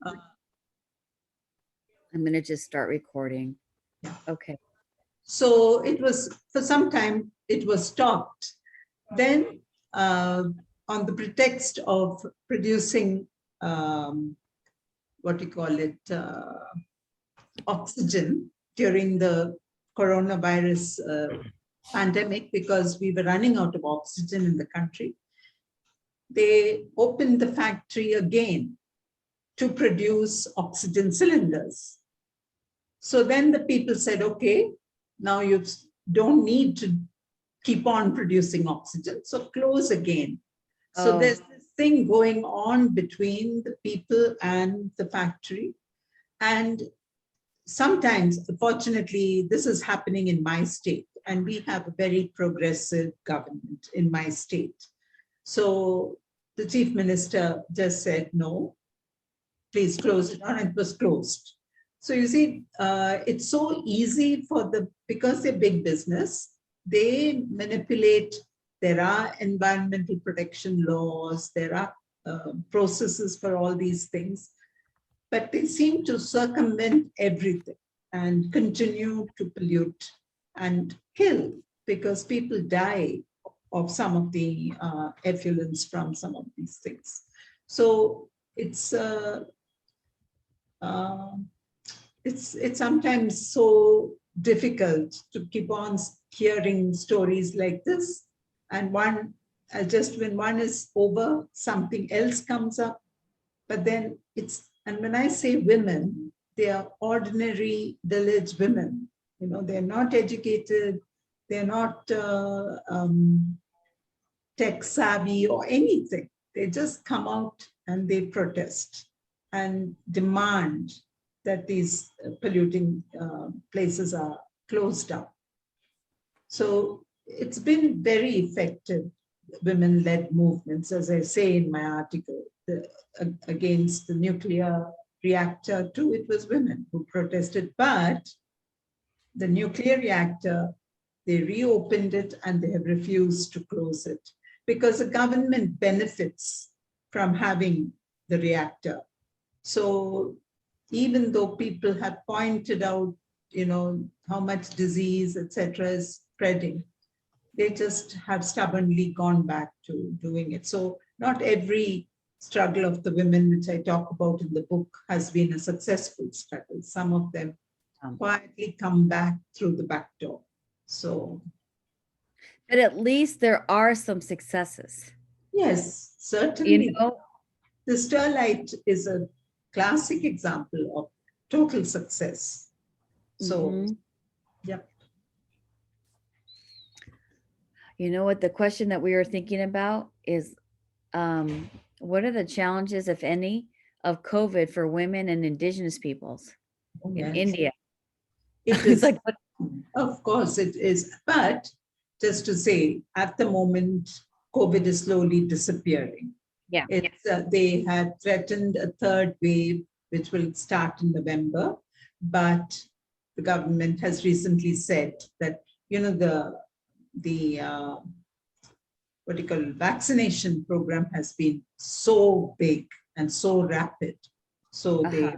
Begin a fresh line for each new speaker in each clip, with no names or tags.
I'm going to just start recording.
Yeah.
Okay.
So it was, for some time, it was stopped. Then on the pretext of producing, what do you call it, oxygen during the coronavirus pandemic, because we were running out of oxygen in the country, they opened the factory again to produce oxygen cylinders. So then the people said, okay, now you don't need to keep on producing oxygen, so close again. So there's this thing going on between the people and the factory. And sometimes, unfortunately, this is happening in my state, and we have a very progressive government in my state. So the chief minister just said, no, please close it down, and it was closed. So you see, it's so easy for because they're big business, they manipulate. There are environmental protection laws, there are processes for all these things, but they seem to circumvent everything and continue to pollute and kill, because people die of some of the effluents from some of these things. So it's sometimes so difficult to keep on hearing stories like this. And one, just when one is over, something else comes up. But then and when I say women, they are ordinary village women. You know, they're not educated, they're not tech savvy or anything. They just come out and they protest and demand that these polluting places are closed down. So it's been very effective, women-led movements, as I say in my article, against the nuclear reactor too. It was women who protested, but the nuclear reactor, they reopened it and they have refused to close it because the government benefits from having the reactor. So even though people have pointed out, you know, how much disease, etc., is spreading, they just have stubbornly gone back to doing it. So not every struggle of the women, which I talk about in the book, has been a successful struggle. Some of them quietly come back through the back door. So,
but at least there are some successes.
Yes, certainly.
You know,
the Sterlite is a classic example of total success. So, yep.
You know what, the question that we were thinking about is, what are the challenges, if any, of COVID for women and indigenous peoples in India?
It is, like, of course it is. But just to say, at the moment, COVID is slowly disappearing.
Yeah.
They had threatened a third wave, which will start in November. But the government has recently said that, you know, the what do you call it, vaccination program has been so big and so rapid. So they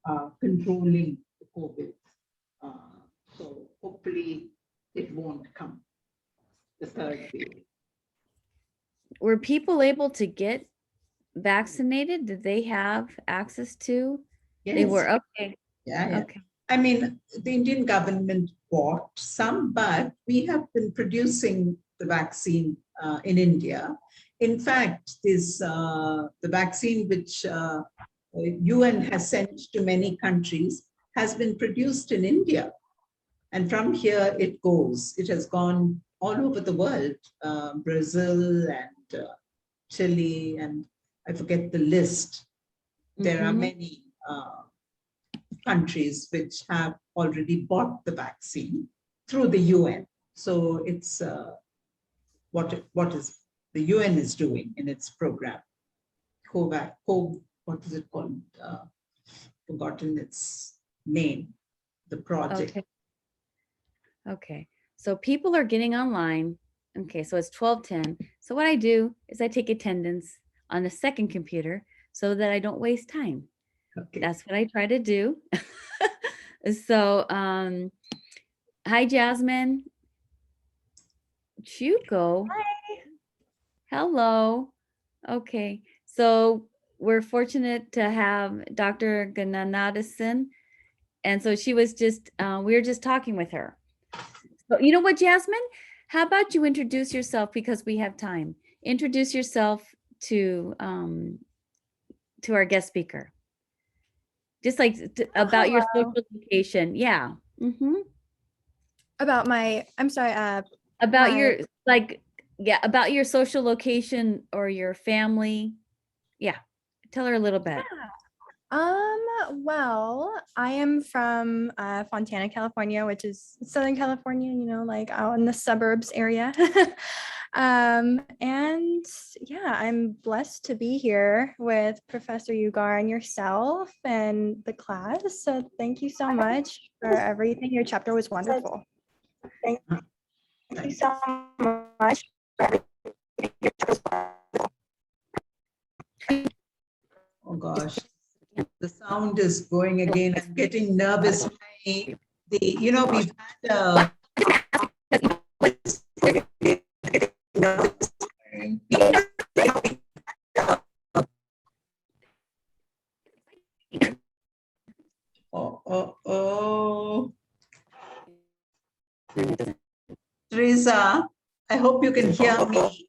are controlling the COVID. So hopefully it won't come, the third wave.
Were people able to get vaccinated? Did they have access to?
Yes.
They were, okay.
Yeah.
Okay.
I mean, the Indian government bought some, but we have been producing the vaccine in India. In fact, the vaccine which UN has sent to many countries has been produced in India. And from here it goes. It has gone all over the world, Brazil and Chile, and I forget the list. There are many countries which have already bought the vaccine through the UN. So it's what is the UN is doing in its program. What is it called? Forgotten its name, the project.
Okay. So people are getting online. Okay, so it's 12:10. So what I do is I take attendance on the second computer so that I don't waste time.
Okay.
That's what I try to do. So, hi, Jasmine. Chuko. Hello. Okay. So we're fortunate to have Dr. Gnanadason. And so she was just, we were just talking with her. So you know what, Jasmine? How about you introduce yourself because we have time. Introduce yourself to our guest speaker. Just like about your
Hello.
social location. Yeah.
About I'm sorry,
About
my-
your about your social location or your family. Yeah. Tell her a little bit.
well, I am from Fontana, California, which is Southern California, like out in the suburbs area. And yeah, I'm blessed to be here with Professor Ugar and yourself and the class. So thank you so much for everything. Your chapter was wonderful. Thank you so much.
Oh gosh, the sound is going again. I'm getting nervous. We've had oh. Teresa, I hope you can hear me.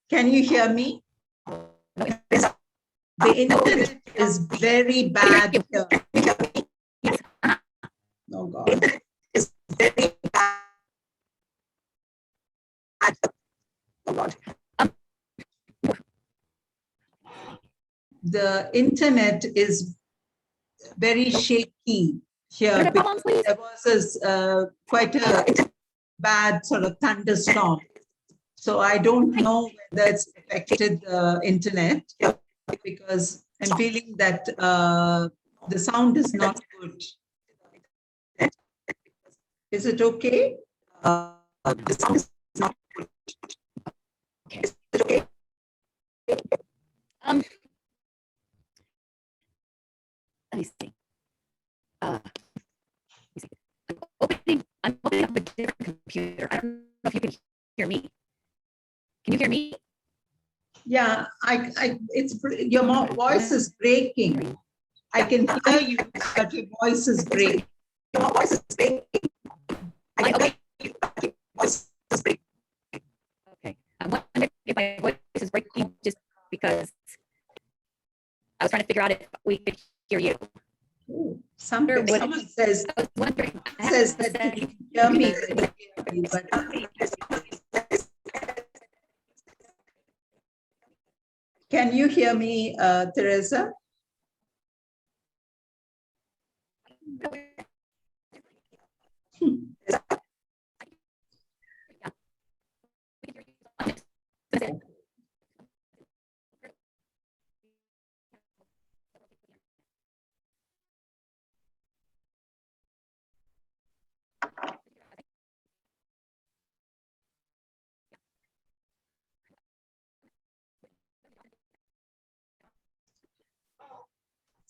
Can you hear me? The internet is very bad here. Oh God. It's very bad. The internet is very shaky here. There was quite a bad sort of thunderstorm. So I don't know whether it's affected the internet because I'm feeling that the sound is not good. Is it okay? The sound is not good. Is it okay?
Let me see. I'm opening up a different computer. I don't know if you can hear me. Can you hear me?
Yeah, your voice is breaking. I can hear you, but your voice is breaking. Your voice is breaking. I can hear you, but your voice is breaking.
Okay. I'm wondering if my voice is breaking just because I was trying to figure out if we could hear you.
Someone says,
I was wondering.
that you can hear me, but can you hear me, Teresa?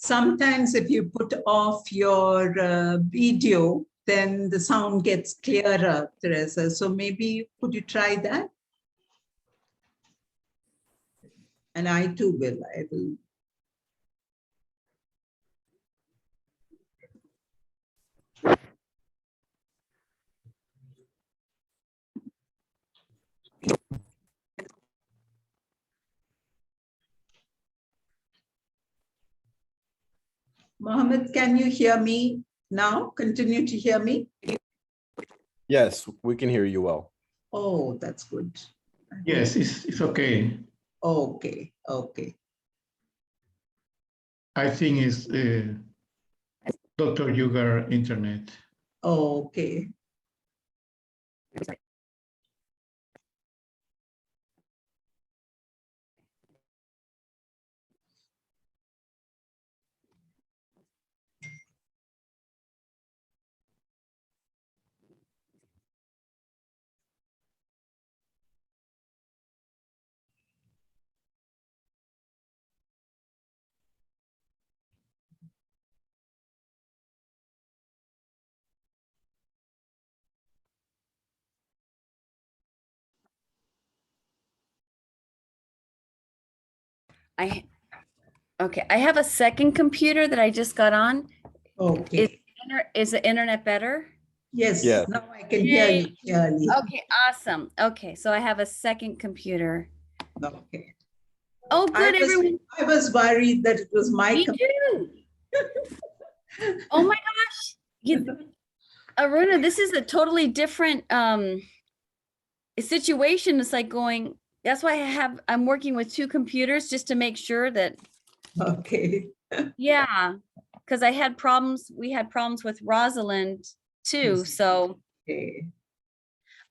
Sometimes if you put off your video, then the sound gets clearer, Teresa. So maybe could you try that? And I too will. I will. Mohammed, can you hear me now? Continue to hear me?
Yes, we can hear you well.
Oh, that's good.
Yes, it's okay.
Okay, okay.
I think it's Dr. Yugar internet.
Okay.
Okay, I have a second computer that I just got on.
Okay.
Is the internet better?
Yes,
Yeah.
now I can hear you clearly.
Okay, awesome. Okay, so I have a second computer.
Okay.
Oh, good, everyone.
I was worried that it was my
Me
computer.
too. Oh my gosh. Aruna, this is a totally different situation. It's like going, that's why I'm working with two computers just to make sure that,
Okay.
yeah, because we had problems with Rosalind too.
Yes.
So,
Okay.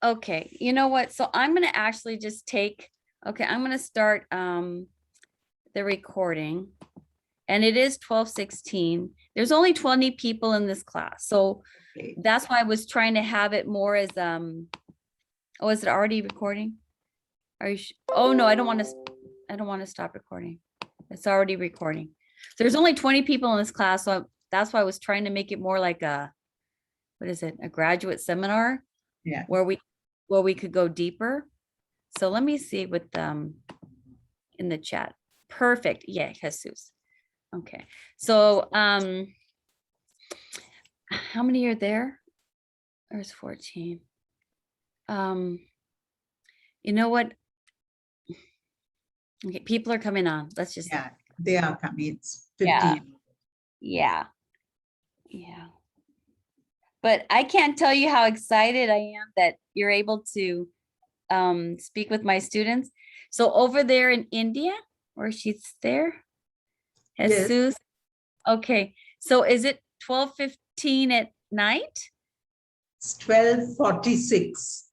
okay, you know what? So I'm gonna actually just take, okay, I'm gonna start the recording. And it is 12:16. There's only 20 people in this class. So
Okay.
that's why I was trying to have it more as oh, is it already recording? Are you oh no, I don't want to stop recording. It's already recording. There's only 20 people in this class, so that's why I was trying to make it more like a, what is it, a graduate seminar?
Yeah.
Where we could go deeper. So let me see with in the chat. Perfect. Yeah, Jesus. Okay. So how many are there? There's 14. You know what? Okay, people are coming on. Let's just,
Yeah, they are coming. It's
Yeah.
15.
yeah. But I can't tell you how excited I am that you're able to speak with my students. So over there in India, where she's there,
Yes.
Jesus. Okay, so is it 12:15 at night?
It's 12:46.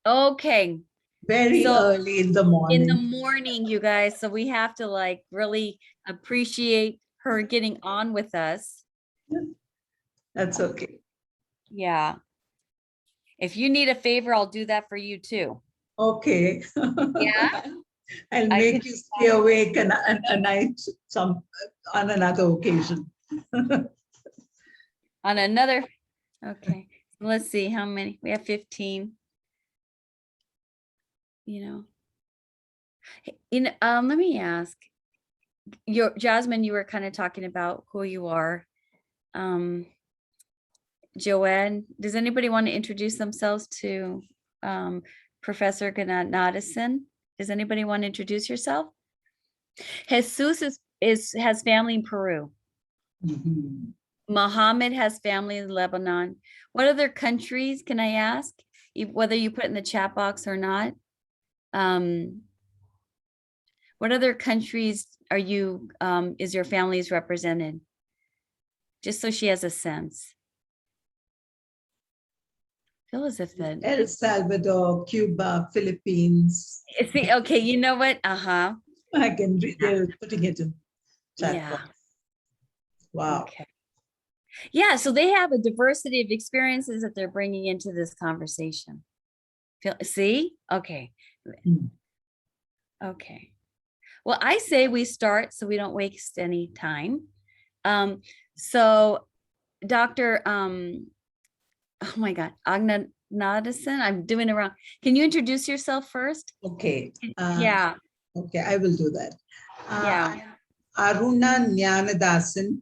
Okay,
Very
So,
early in the morning.
in the morning, you guys. So we have to like really appreciate her getting on with us.
That's okay.
Yeah. If you need a favor, I'll do that for you too.
Okay.
Yeah?
I'll
I
make
could-
you stay awake a night on another occasion.
On another, okay. Let's see how many. We have 15. Let me ask. Jasmine, you were kind of talking about who you are. Joanne, does anybody want to introduce themselves to Professor Gnanadason? Does anybody want to introduce yourself? Jesus has family in Peru.
Mhm.
Muhammad has family in Lebanon. What other countries can I ask? Whether you put it in the chat box or not. What other countries are you, is your family's represented? Just so she has a sense. Feel as if that.
El Salvador, Cuba, Philippines.
See, okay, you know what? Uh-huh.
I can read, they're putting it in chat
Yeah.
box. Wow.
Okay. Yeah, so they have a diversity of experiences that they're bringing into this conversation. See? Okay.
Hmm.
Okay. Well, I say we start so we don't waste any time. So Dr. Oh my God, Gnanadason, I'm doing it wrong. Can you introduce yourself first?
Okay.
Yeah.
Okay, I will do that.
Yeah.
Aruna Gnanadason.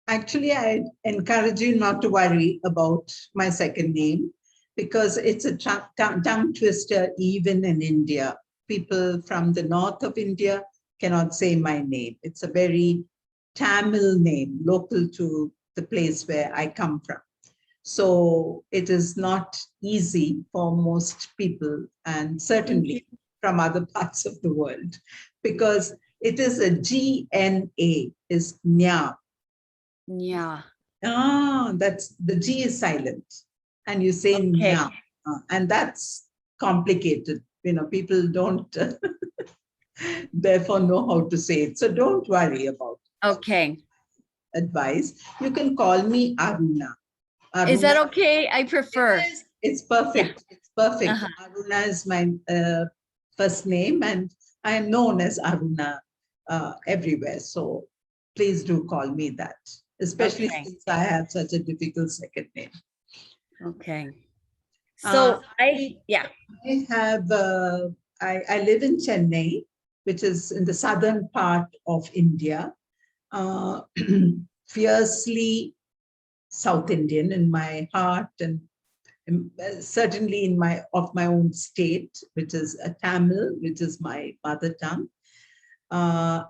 Actually, I encourage you not to worry about my second name because it's a tongue twister even in India. People from the north of India cannot say my name. It's a very Tamil name, local to the place where I come from. So it is not easy for most people, and certainly from other parts of the world, because it is a GNA, is Nya.
Yeah.
That's the G is silent, and you say
Okay.
Nya, and that's complicated. People don't therefore know how to say it. So don't worry about
Okay.
advice. You can call me Aruna.
Is that
Aruna.
okay? I prefer.
Yes, it's perfect.
Yeah.
It's perfect.
Uh-huh.
Aruna is my first name, and I am known as Aruna everywhere. So please do call me that, especially
Okay.
since I have such a difficult second name.
Okay. So
I have, I live in Chennai, which is in the southern part of India, fiercely South Indian in my heart, and certainly in my own state, which is a Tamil, which is my mother tongue. I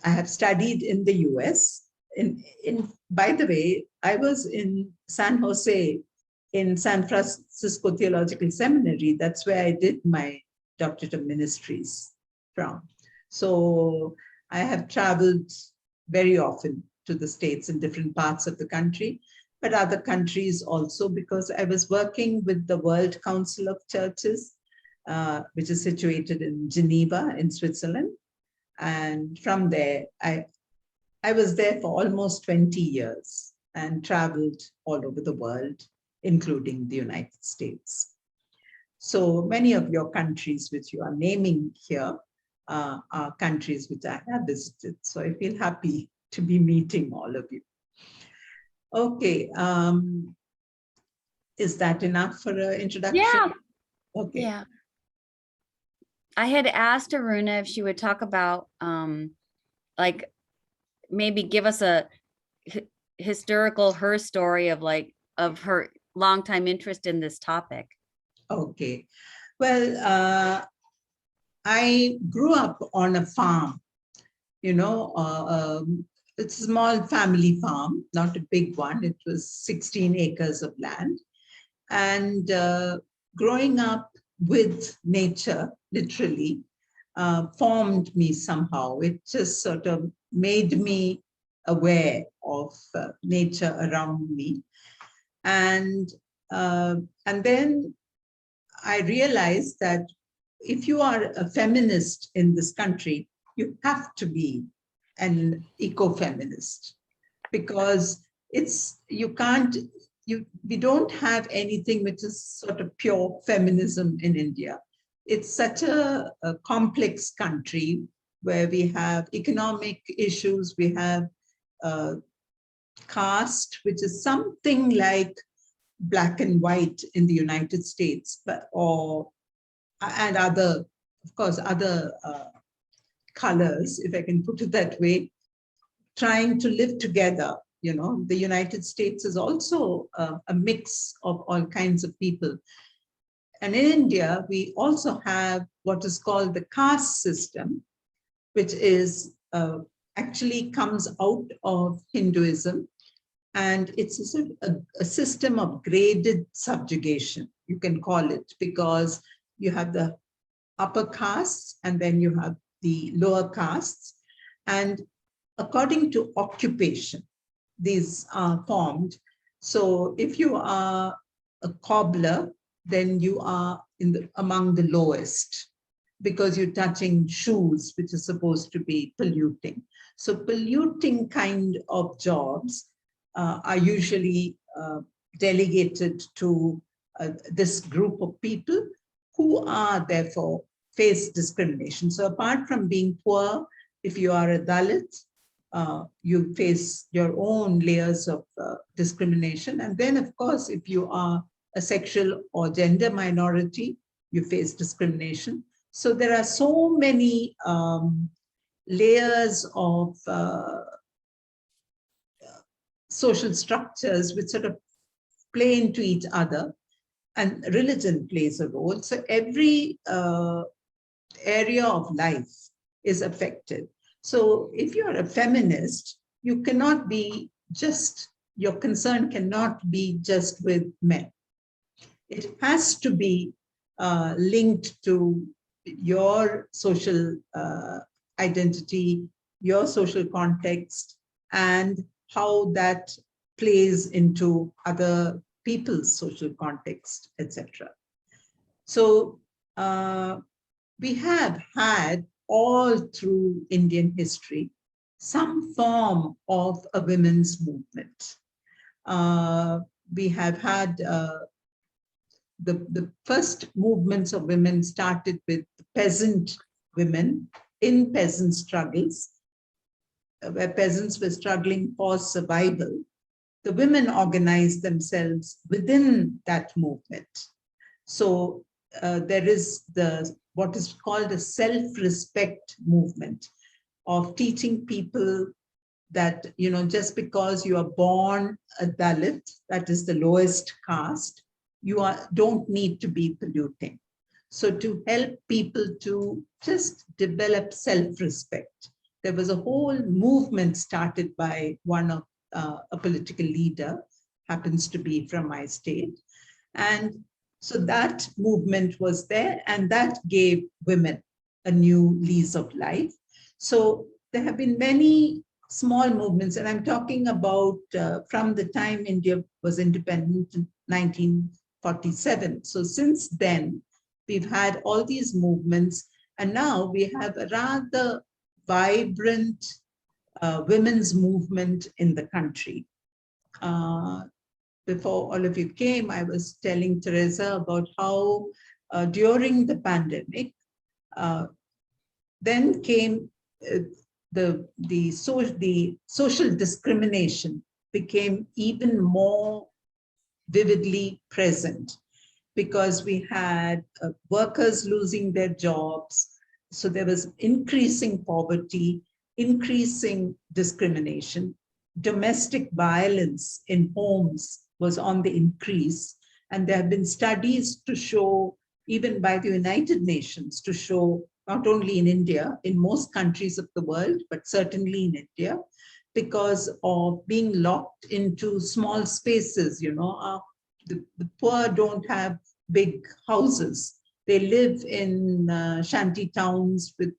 have studied in the US. By the way, I was in San Jose, in San Francisco Theological Seminary. That's where I did my doctorate of ministries from. So I have traveled very often to the States in different parts of the country, but other countries also, because I was working with the World Council of Churches, which is situated in Geneva in Switzerland. And from there, I was there for almost 20 years and traveled all over the world, including the United States. So many of your countries which you are naming here are countries which I have visited. So I feel happy to be meeting all of you. Okay, is that enough for an introduction?
Yeah.
Okay.
Yeah. I had asked Aruna if she would talk about, like, maybe give us a historical her story of her longtime interest in this topic.
Okay. Well, I grew up on a farm, it's a small family farm, not a big one. It was 16 acres of land. And growing up with nature, literally, formed me somehow. It just sort of made me aware of nature around me. And then I realized that if you are a feminist in this country, you have to be an eco-feminist, because we don't have anything which is sort of pure feminism in India. It's such a complex country where we have economic issues, we have caste, which is something like black and white in the United States, and other, of course, other colors, if I can put it that way, trying to live together. The United States is also a mix of all kinds of people. And in India, we also have what is called the caste system, which is actually comes out of Hinduism. And it's a system of graded subjugation, you can call it, because you have the upper castes and then you have the lower castes. And according to occupation, these are formed. So if you are a cobbler, then you are among the lowest, because you're touching shoes, which is supposed to be polluting. So polluting kind of jobs are usually delegated to this group of people who are therefore face discrimination. So apart from being poor, if you are a Dalit, you face your own layers of discrimination. And then, of course, if you are a sexual or gender minority, you face discrimination. So there are so many layers of social structures which sort of play into each other, and religion plays a role. So every area of life is affected. So if you're a feminist, you cannot be just, your concern cannot be just with men. It has to be linked to your social identity, your social context, and how that plays into other people's social context, etc. So we have had all through Indian history some form of a women's movement. We have had the first movements of women started with peasant women in peasant struggles, where peasants were struggling for survival. The women organized themselves within that movement. So there is what is called a self-respect movement of teaching people that, just because you are born a Dalit, that is the lowest caste, you don't need to be polluting. So to help people to just develop self-respect, there was a whole movement started by one of a political leader, happens to be from my state. And so that movement was there, and that gave women a new lease of life. So there have been many small movements, and I'm talking about from the time India was independent in 1947. So since then, we've had all these movements, and now we have a rather vibrant women's movement in the country. Before all of you came, I was telling Teresa about how during the pandemic, then came the social discrimination became even more vividly present, because we had workers losing their jobs. So there was increasing poverty, increasing discrimination. Domestic violence in homes was on the increase. And there have been studies to show, even by the United Nations, to show not only in India, in most countries of the world, but certainly in India, because of being locked into small spaces. The poor don't have big houses. They live in shanty towns with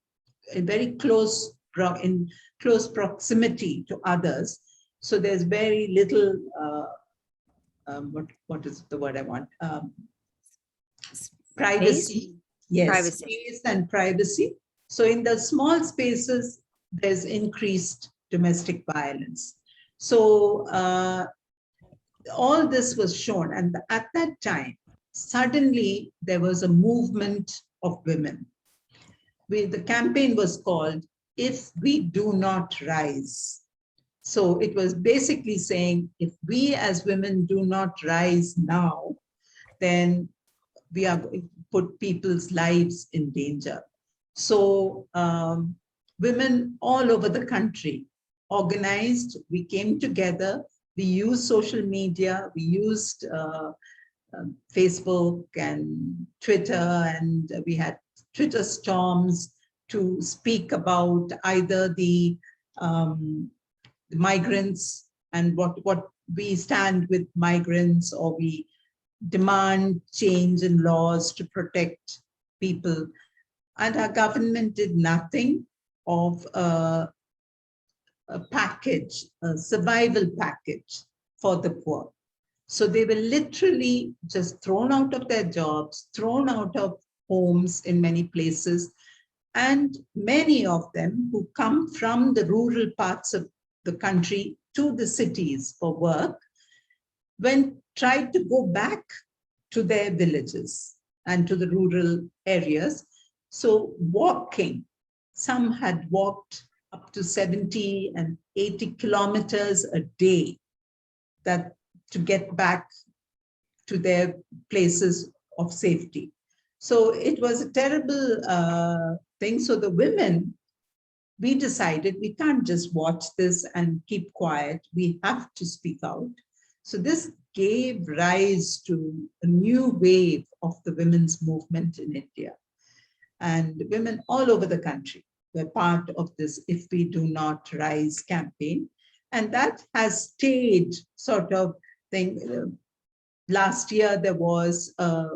a very close proximity to others. So there's very little, what is the word I want? Privacy. Yes,
Privacy.
space and privacy. So in the small spaces, there's increased domestic violence. So all this was shown, and at that time, suddenly there was a movement of women. The campaign was called "If We Do Not Rise." So it was basically saying, if we as women do not rise now, then we are going to put people's lives in danger. So women all over the country organized, we came together, we used social media, we used Facebook and Twitter, and we had Twitter storms to speak about either the migrants and what we stand with migrants, or we demand change in laws to protect people. And our government did nothing of a package, a survival package for the poor. So they were literally just thrown out of their jobs, thrown out of homes in many places. And many of them who come from the rural parts of the country to the cities for work, tried to go back to their villages and to the rural areas. So walking, some had walked up to 70 and 80 kilometers a day to get back to their places of safety. So it was a terrible thing. So the women, we decided we can't just watch this and keep quiet. We have to speak out. So this gave rise to a new wave of the women's movement in India. And women all over the country were part of this "If We Do Not Rise" campaign. And that has stayed sort of thing. Last year, there was a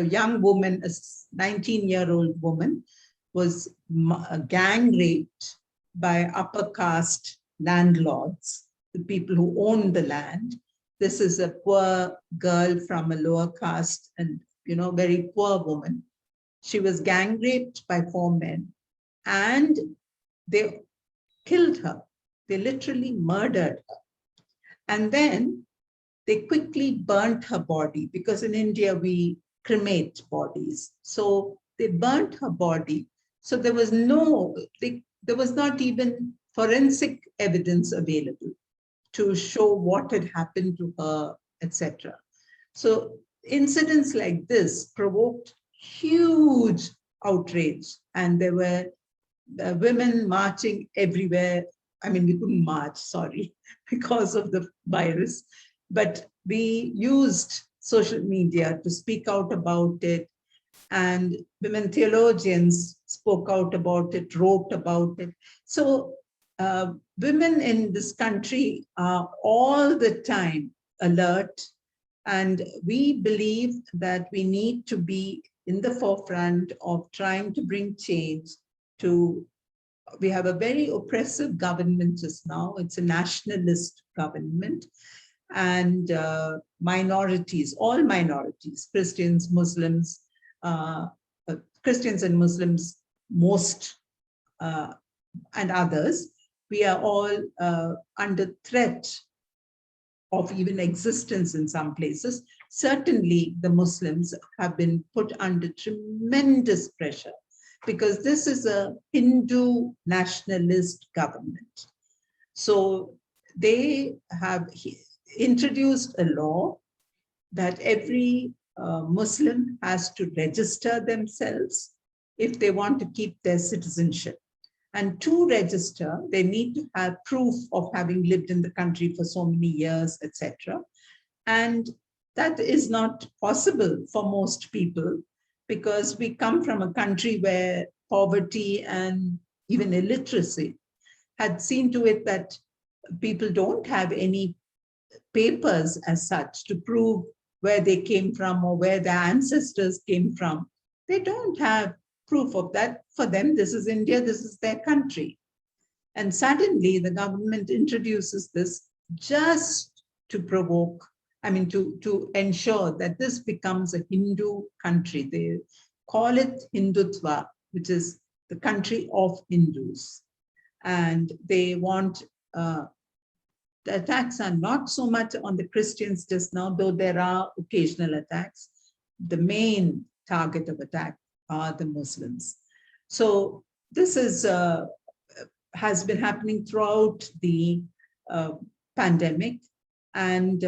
young woman, a 19-year-old woman, was gang raped by upper caste landlords, the people who own the land. This is a poor girl from a lower caste and, very poor woman. She was gang raped by 4 men, and they killed her. They literally murdered her. And then they quickly burnt her body, because in India we cremate bodies. So they burnt her body. So there was not even forensic evidence available to show what had happened to her, etc. So incidents like this provoked huge outrage, and there were women marching everywhere. I mean, we couldn't march, sorry, because of the virus, but we used social media to speak out about it, and women theologians spoke out about it, wrote about it. So women in this country are all the time alert, and we believe that we need to be in the forefront of trying to bring change to. We have a very oppressive government just now. It's a nationalist government, and minorities, all minorities, Christians, Muslims, Christians and Muslims most, and others, we are all under threat of even existence in some places. Certainly the Muslims have been put under tremendous pressure because this is a Hindu nationalist government. So they have introduced a law that every Muslim has to register themselves if they want to keep their citizenship. And to register, they need to have proof of having lived in the country for so many years, etc. And that is not possible for most people because we come from a country where poverty and even illiteracy had seen to it that people don't have any papers as such to prove where they came from or where their ancestors came from. They don't have proof of that. For them, this is India, this is their country. And suddenly the government introduces this just to provoke, I mean, to ensure that this becomes a Hindu country. They call it Hindutva, which is the country of Hindus. And they want, the attacks are not so much on the Christians just now, though there are occasional attacks. The main target of attack are the Muslims. So this is has been happening throughout the pandemic, and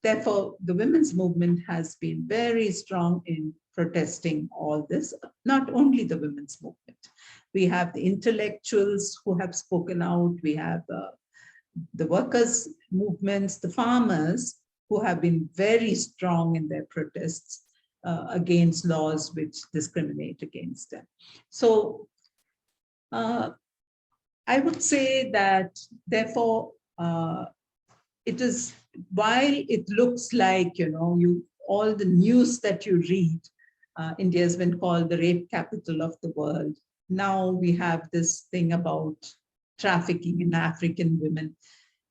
therefore the women's movement has been very strong in protesting all this. Not only the women's movement, we have the intellectuals who have spoken out, we have the workers' movements, the farmers who have been very strong in their protests against laws which discriminate against them. So I would say that, therefore, it is, while it looks like, you know, all the news that you read, India has been called the rape capital of the world. Now we have this thing about trafficking in African women.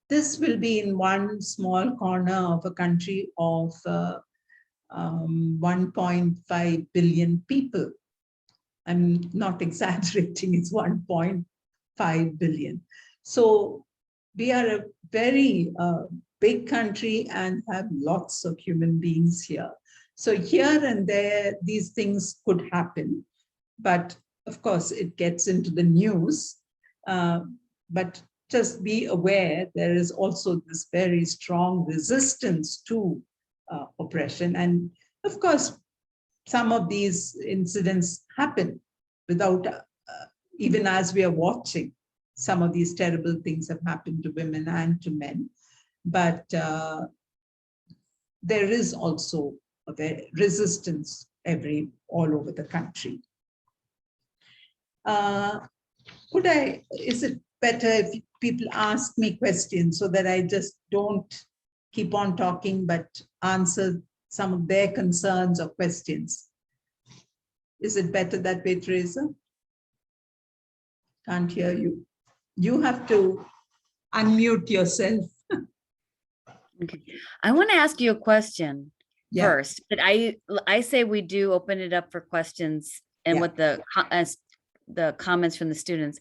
This will be in one small corner of a country of 1.5 billion people. I'm not exaggerating, it's 1.5 billion. So we are a very big country and have lots of human beings here. So here and there, these things could happen, but of course it gets into the news. But just be aware, there is also this very strong resistance to oppression. And of course, some of these incidents happen without, even as we are watching, some of these terrible things have happened to women and to men. But there is also a resistance all over the country. Is it better if people ask me questions so that I just don't keep on talking, but answer some of their concerns or questions? Is it better that way, Teresa? Can't hear you. You have to unmute yourself.
Okay. I want to ask you a question
Yeah.
first, but I say we do open it up for questions and
Yeah.
with the comments from the students.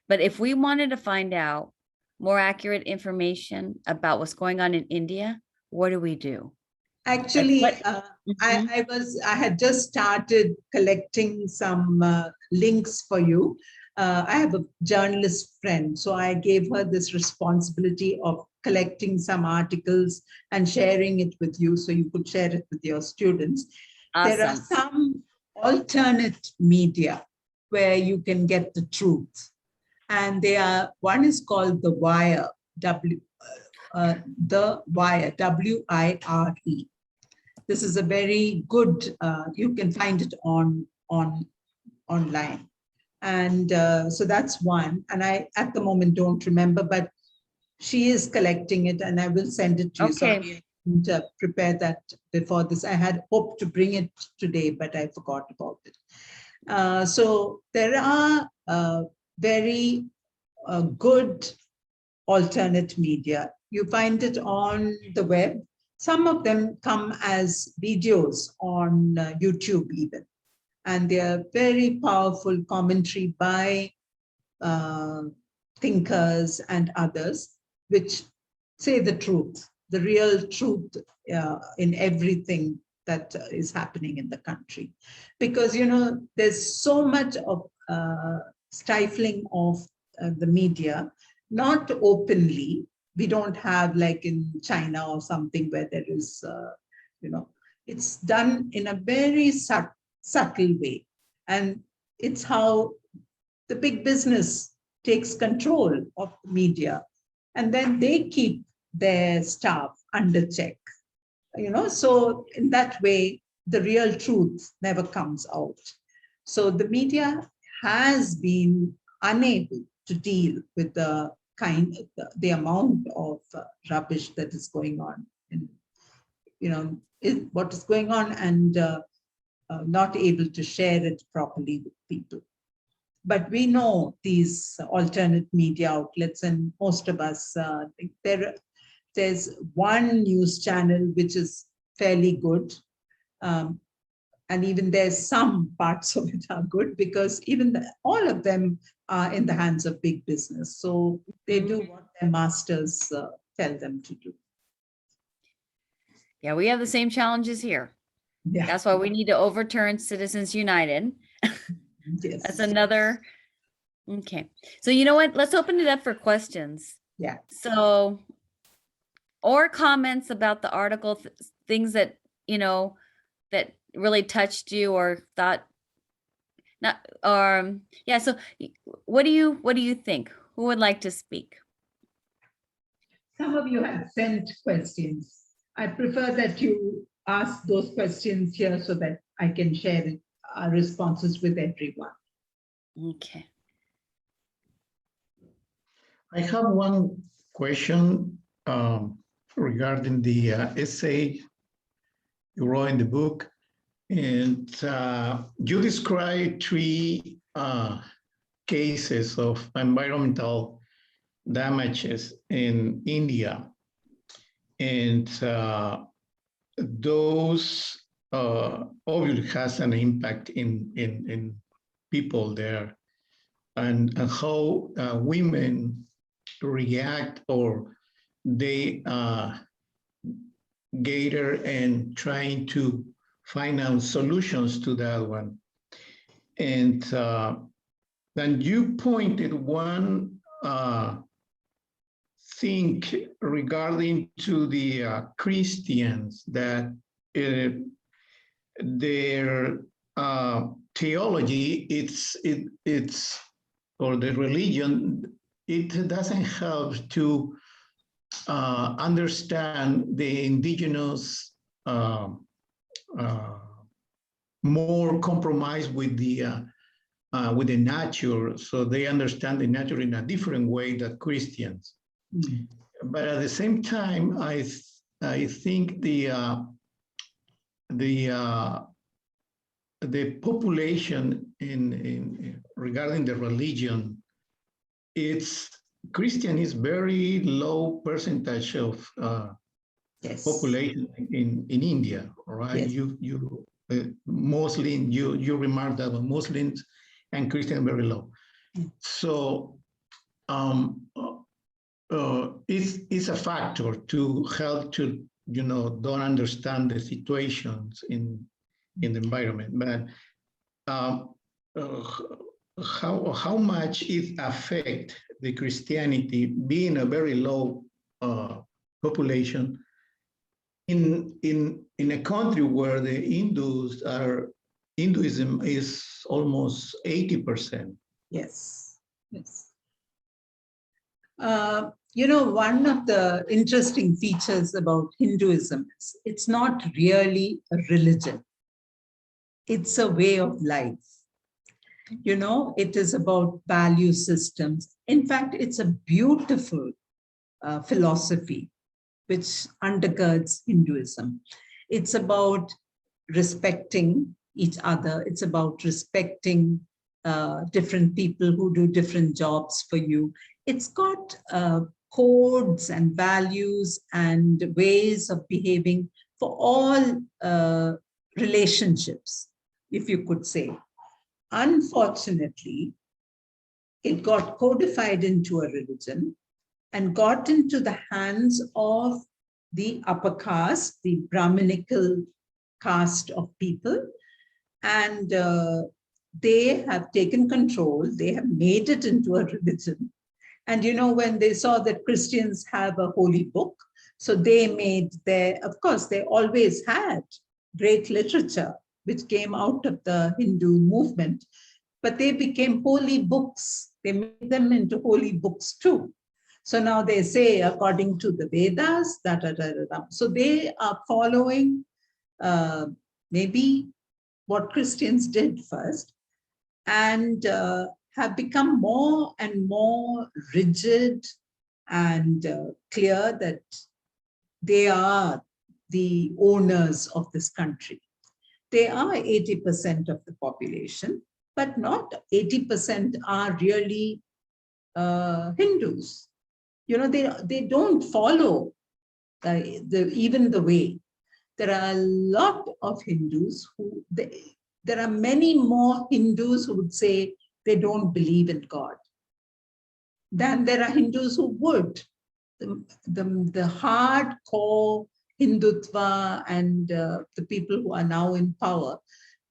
But if we wanted to find out more accurate information about what's going on in India, what do we do?
Actually,
Mhm.
I had just started collecting some links for you. I have a journalist friend, so I gave her this responsibility of collecting some articles and sharing it with you so you could share it with your students. There are
Awesome.
some alternate media where you can get the truth. And one is called The Wire, The Wire, W-I-R-E. This is a very good, you can find it online. And so that's one. And I, at the moment, don't remember, but she is collecting it and I will send it to you.
Okay.
Sorry, I didn't prepare that before this. I had hoped to bring it today, but I forgot about it. So there are very good alternate media. You find it on the web. Some of them come as videos on YouTube even. And they are very powerful commentary by thinkers and others, which say the truth, the real truth in everything that is happening in the country. Because, you know, there's so much of stifling of the media, not openly. We don't have like in China or something where there is, you know, it's done in a very subtle way. And it's how the big business takes control of the media. And then they keep their staff under check. You know, so in that way, the real truth never comes out. So the media has been unable to deal with the amount of rubbish that is going on, in, you know, what is going on, and not able to share it properly with people. But we know these alternate media outlets, and most of us, there's one news channel which is fairly good. And even there's some parts of it are good, because even all of them are in the hands of big business. So they do what their masters tell them to do.
Yeah, we have the same challenges here.
Yeah.
That's why we need to overturn Citizens United.
Yes.
That's another. Okay. So you know what? Let's open it up for questions.
Yeah.
So, or comments about the article, things that, you know, that really touched you or thought not, yeah. So what do you think? Who would like to speak?
Some of you have sent questions. I prefer that you ask those questions here so that I can share our responses with everyone.
Okay.
I have one question regarding the essay you wrote in the book. And you describe three cases of environmental damages in India. And those obviously has an impact in people there, and how women react, or they gather and trying to find out solutions to that one. And then you pointed one thing regarding to the Christians, that their theology, it's or the religion, it doesn't help to understand the indigenous more compromised with the nature, so they understand the nature in a different way than Christians. Mm-hmm. But at the same time, I think the population in regarding the religion, it's Christian is very low percentage of yes. population in India, right? Yes. You mostly you remarked that Muslims and Christian very low. So it's a factor to help to, you know, don't understand the situations in the environment. But how much it affect the Christianity being a very low population in a country where the Hinduism is almost 80%.
Yes, yes. One of the interesting features about Hinduism is it's not really a religion. It's a way of life. It is about value systems. In fact, it's a beautiful philosophy which undergirds Hinduism. It's about respecting each other. It's about respecting different people who do different jobs for you. It's got codes and values and ways of behaving for all relationships, if you could say. Unfortunately, it got codified into a religion and got into the hands of the upper caste, the Brahminical caste of people. And they have taken control. They have made it into a religion. And when they saw that Christians have a holy book, so they made of course, they always had great literature, which came out of the Hindu movement, but they became holy books. They made them into holy books too. So now they say, according to the Vedas, da, da, da, da, da. So they are following maybe what Christians did first, and have become more and more rigid and clear that they are the owners of this country. They are 80% of the population, but not 80% are really Hindus. They don't follow even the way. There are a lot of Hindus there are many more Hindus who would say they don't believe in God than there are Hindus who would. The hardcore Hindutva and the people who are now in power,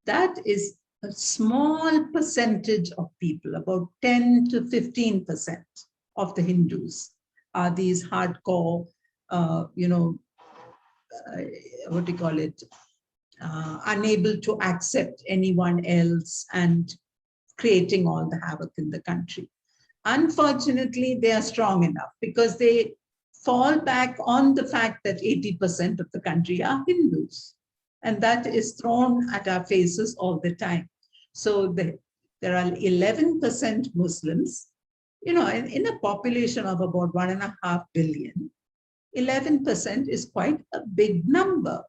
that is a small percentage of people, about 10 to 15% of the Hindus are these hardcore, what do you call it, unable to accept anyone else and creating all the havoc in the country. Unfortunately, they are strong enough because they fall back on the fact that 80% of the country are Hindus. And that is thrown at our faces all the time. So there are 11% Muslims, in a population of about 1.5 billion, 11% is quite a big number.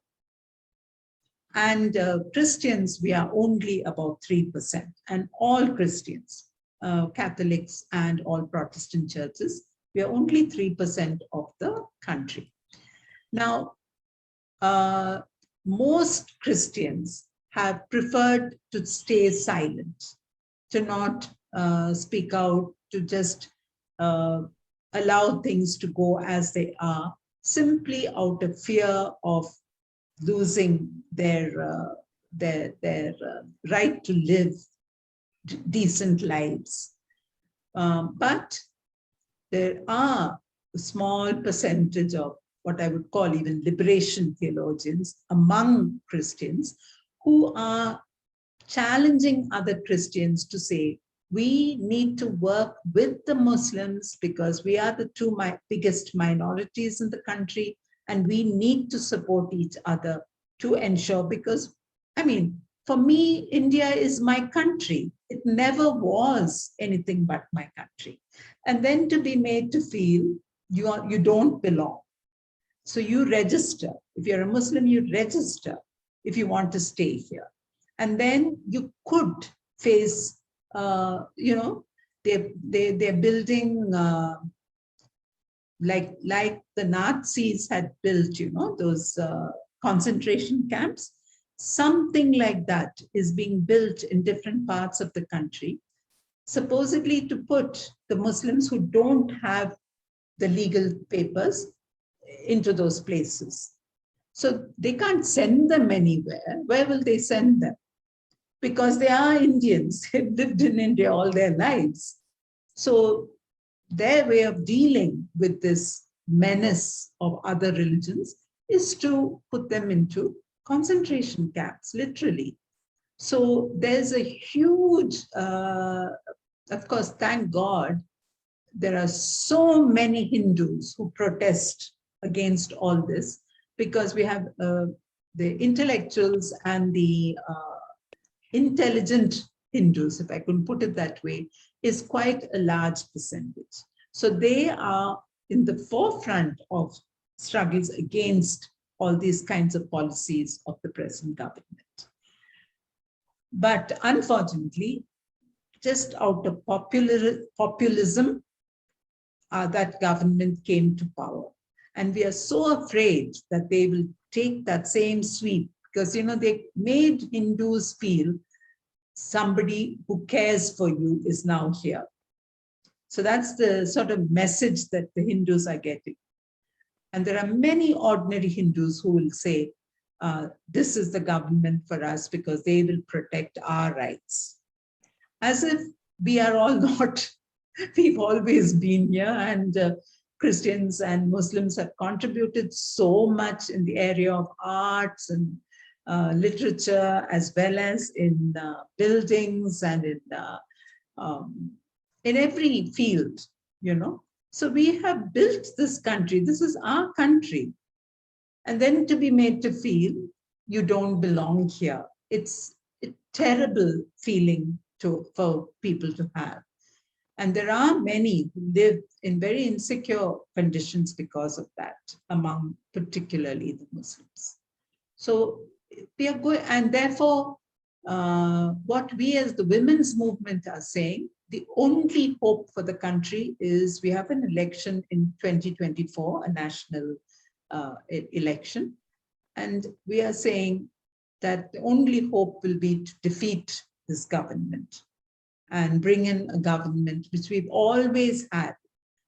And Christians, we are only about 3%. And all Christians, Catholics and all Protestant churches, we are only 3% of the country. Now, most Christians have preferred to stay silent, to not speak out, to just allow things to go as they are, simply out of fear of losing their right to live decent lives. But there are a small percentage of what I would call even liberation theologians among Christians who are challenging other Christians to say, we need to work with the Muslims because we are the two biggest minorities in the country, and we need to support each other to ensure, because, for me, India is my country. It never was anything but my country. And then to be made to feel you don't belong. So you register. If you're a Muslim, you register if you want to stay here. And then you could face, they're building like the Nazis had built, those concentration camps. Something like that is being built in different parts of the country, supposedly to put the Muslims who don't have the legal papers into those places. So they can't send them anywhere. Where will they send them? because they are Indians. They've lived in India all their lives. So their way of dealing with this menace of other religions is to put them into concentration camps, literally. So there's a huge, of course, thank God, there are so many Hindus who protest against all this, because we have the intellectuals and the intelligent Hindus, if I could put it that way, is quite a large percentage. So they are in the forefront of struggles against all these kinds of policies of the present government. But unfortunately, just out of populism, that government came to power. And we are so afraid that they will take that same sweep, because, you know, they made Hindus feel somebody who cares for you is now here. So that's the sort of message that the Hindus are getting. And there are many ordinary Hindus who will say, this is the government for us because they will protect our rights. As if we are all not, we've always been here, and Christians and Muslims have contributed so much in the area of arts and literature, as well as in buildings and in every field, you know. So we have built this country. This is our country. And then to be made to feel you don't belong here. It's a terrible feeling for people to have. And there are many who live in very insecure conditions because of that, among particularly the Muslims. So we are going, and therefore, what we as the women's movement are saying, the only hope for the country is we have an election in 2024, a national election. And we are saying that the only hope will be to defeat this government and bring in a government which we've always had.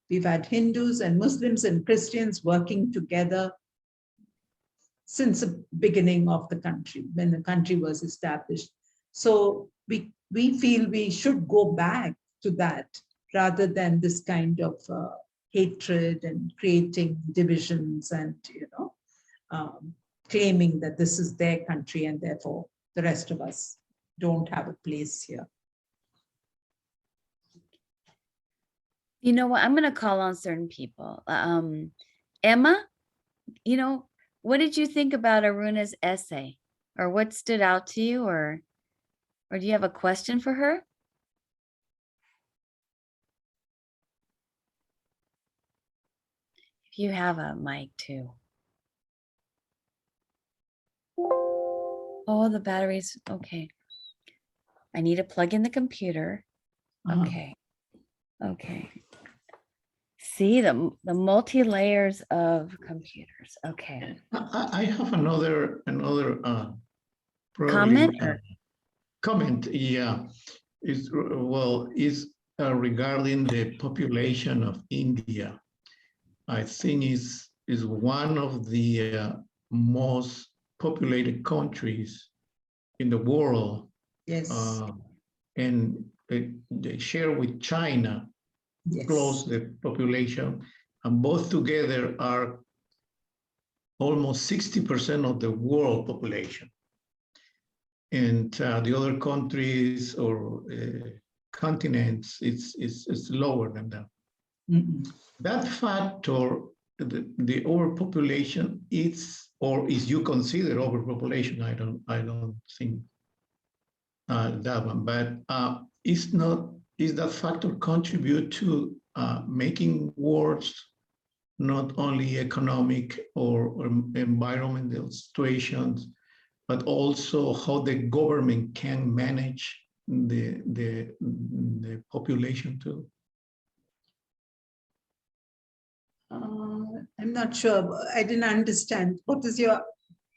We've had Hindus and Muslims and Christians working together since the beginning of the country, when the country was established. So we feel we should go back to that rather than this kind of hatred and creating divisions and, you know, claiming that this is their country and therefore the rest of us don't have a place here.
You know what? I'm going to call on certain people. Emma, you know, what did you think about Aruna's essay, or what stood out to you, or do you have a question for her? If you have a mic too. Oh, the batteries. Okay. I need to plug in the computer. Okay. Okay. See the multi-layers of computers. Okay.
I have another
Comment?
comment. Yeah, is regarding the population of India. I think is one of the most populated countries in the world.
Yes.
And they share with China close the population, and both together are almost 60% of the world population. And the other countries or continents, it's lower than that.
Mm-hmm.
That factor, the overpopulation, is you consider overpopulation. I don't think that one, but is that factor contribute to making wars not only economic or environmental situations, but also how the government can manage the population too?
I'm not sure. I didn't understand. What is your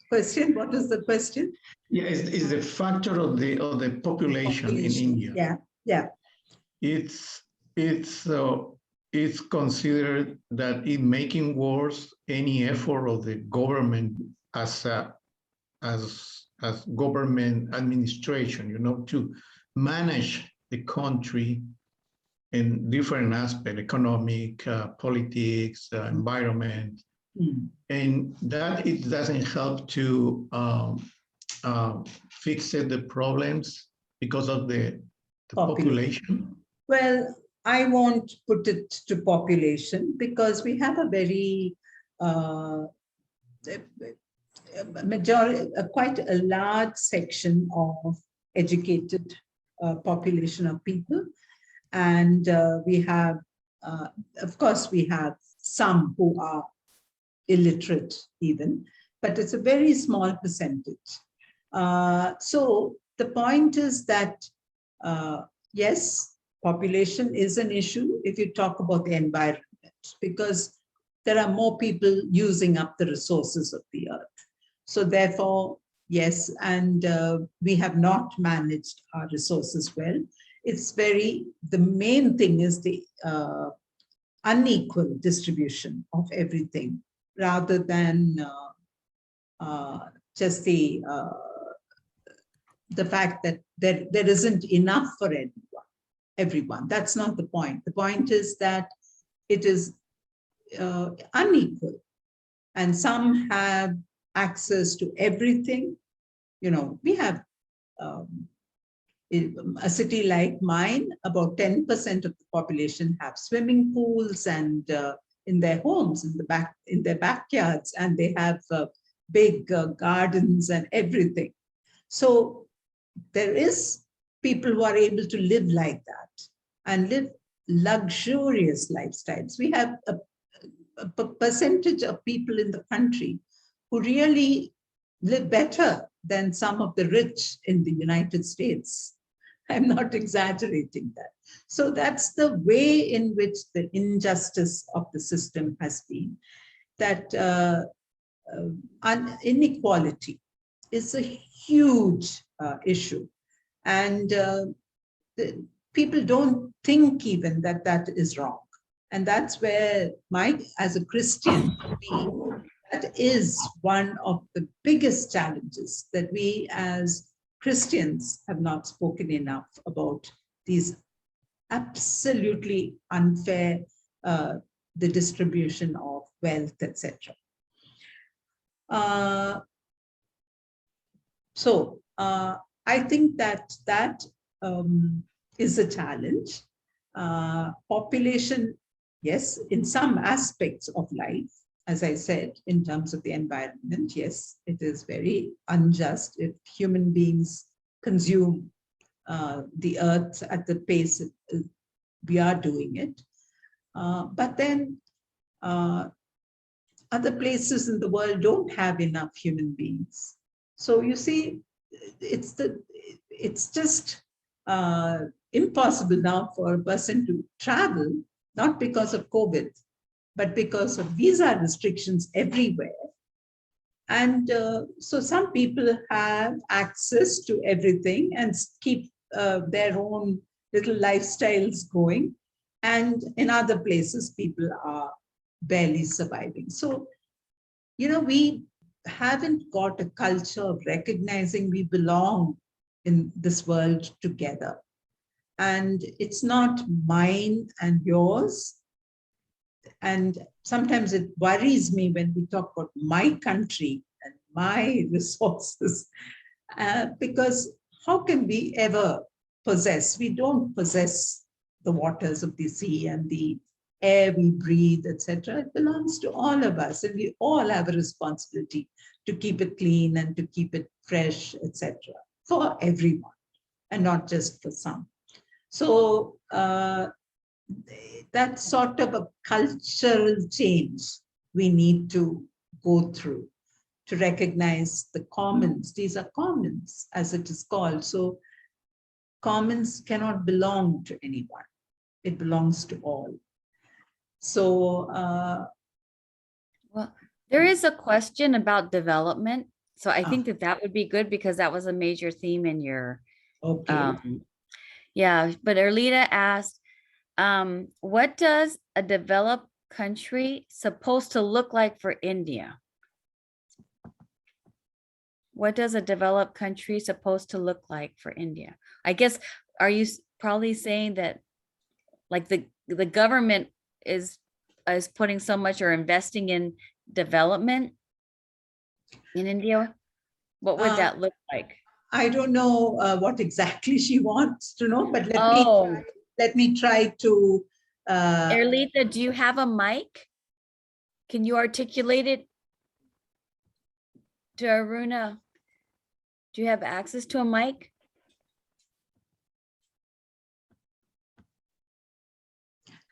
question? What is the question?
Yeah, is the factor of the population in India.
Yeah.
It's considered that in making wars, any effort of the government as as government administration, to manage the country in different aspects, economic, politics, environment, and that it doesn't help to fix the problems because of the population.
Well, I won't put it to population because we have a very quite a large section of educated population of people. And we have, of course, we have some who are illiterate even, but it's a very small percentage. So the point is that, yes, population is an issue if you talk about the environment, because there are more people using up the resources of the earth. So therefore, yes, and we have not managed our resources well. It's the main thing is the unequal distribution of everything rather than just the fact that there isn't enough for everyone. That's not the point. The point is that it is unequal, and some have access to everything. We have a city like mine, about 10% of the population have swimming pools and in their homes, in their backyards, and they have big gardens and everything. So there is people who are able to live like that and live luxurious lifestyles. We have a percentage of people in the country who really live better than some of the rich in the United States. I'm not exaggerating that. So that's the way in which the injustice of the system has been, that inequality is a huge issue. And people don't think even that is wrong. And that's where as a Christian, that is one of the biggest challenges, that we as Christians have not spoken enough about these absolutely unfair, the distribution of wealth, etc. So I think that is a challenge. Population, yes, in some aspects of life, as I said, in terms of the environment, yes, it is very unjust if human beings consume the earth at the pace we are doing it. But then other places in the world don't have enough human beings. So you see, it's just impossible now for a person to travel, not because of COVID, but because of visa restrictions everywhere. And so some people have access to everything and keep their own little lifestyles going. And in other places, people are barely surviving. So, we haven't got a culture of recognizing we belong in this world together. And it's not mine and yours. And sometimes it worries me when we talk about my country and my resources, because how can we ever possess? We don't possess the waters of the sea and the air we breathe, etc. It belongs to all of us, and we all have a responsibility to keep it clean and to keep it fresh, etc. for everyone, and not just for some. So that's sort of a cultural change we need to go through to recognize the commons. These are commons, as it is called. So commons cannot belong to anyone. It belongs to all. So
Well, there is a question about development. So I think that would be good, because that was a major theme in your,
okay.
Yeah, but Erlita asked, what does a developed country supposed to look like for India? what does a developed country supposed to look like for India? I guess, are you probably saying that like the government is putting so much or investing in development in India? What would that look like?
I don't know what exactly she wants to know, but
Oh,
let me try to.
Erlita, do you have a mic? Can you articulate it to Aruna? Do you have access to a mic?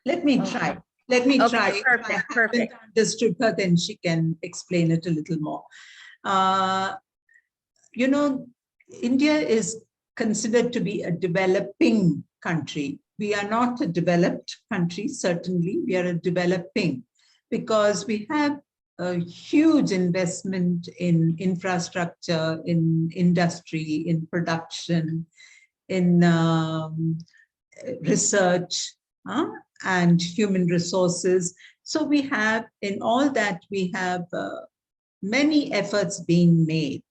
Let me try. Let me
Okay,
try. If I
perfect,
haven't
perfect.
understood her, then she can explain it a little more. You know, India is considered to be a developing country. We are not a developed country, certainly. We are a developing because we have a huge investment in infrastructure, in industry, in production, in research, and human resources. So we have, in all that, we have many efforts being made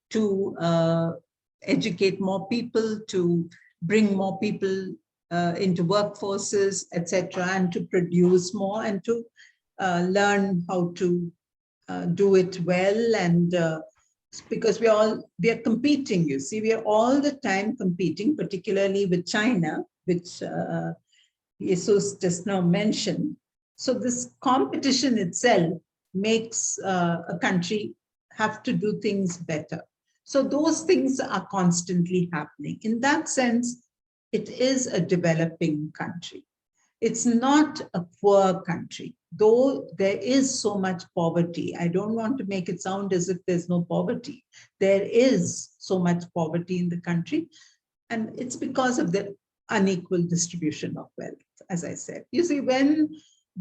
to educate more people, to bring more people into workforces, etc., and to produce more and to learn how to do it well. And because we are competing, you see, we are all the time competing, particularly with China, which Jesus just now mentioned. So this competition itself makes a country have to do things better. So those things are constantly happening. In that sense, it is a developing country. It's not a poor country, though there is so much poverty. I don't want to make it sound as if there's no poverty. There is so much poverty in the country, and it's because of the unequal distribution of wealth, as I said. You see, when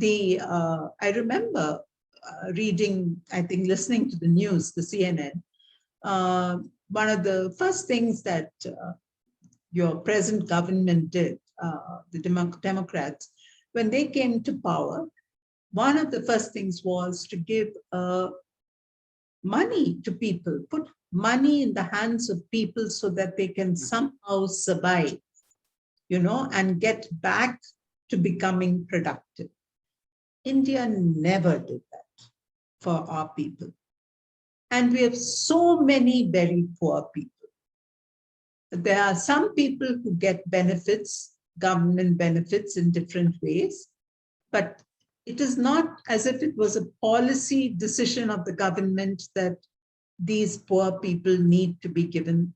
I remember reading, I think listening to the news, the CNN, one of the first things that your present government did, the Democrats, when they came to power, one of the first things was to give money to people, put money in the hands of people so that they can somehow survive, you know, and get back to becoming productive. India never did that for our people. And we have so many very poor people. There are some people who get benefits, government benefits in different ways, but it is not as if it was a policy decision of the government that these poor people need to be given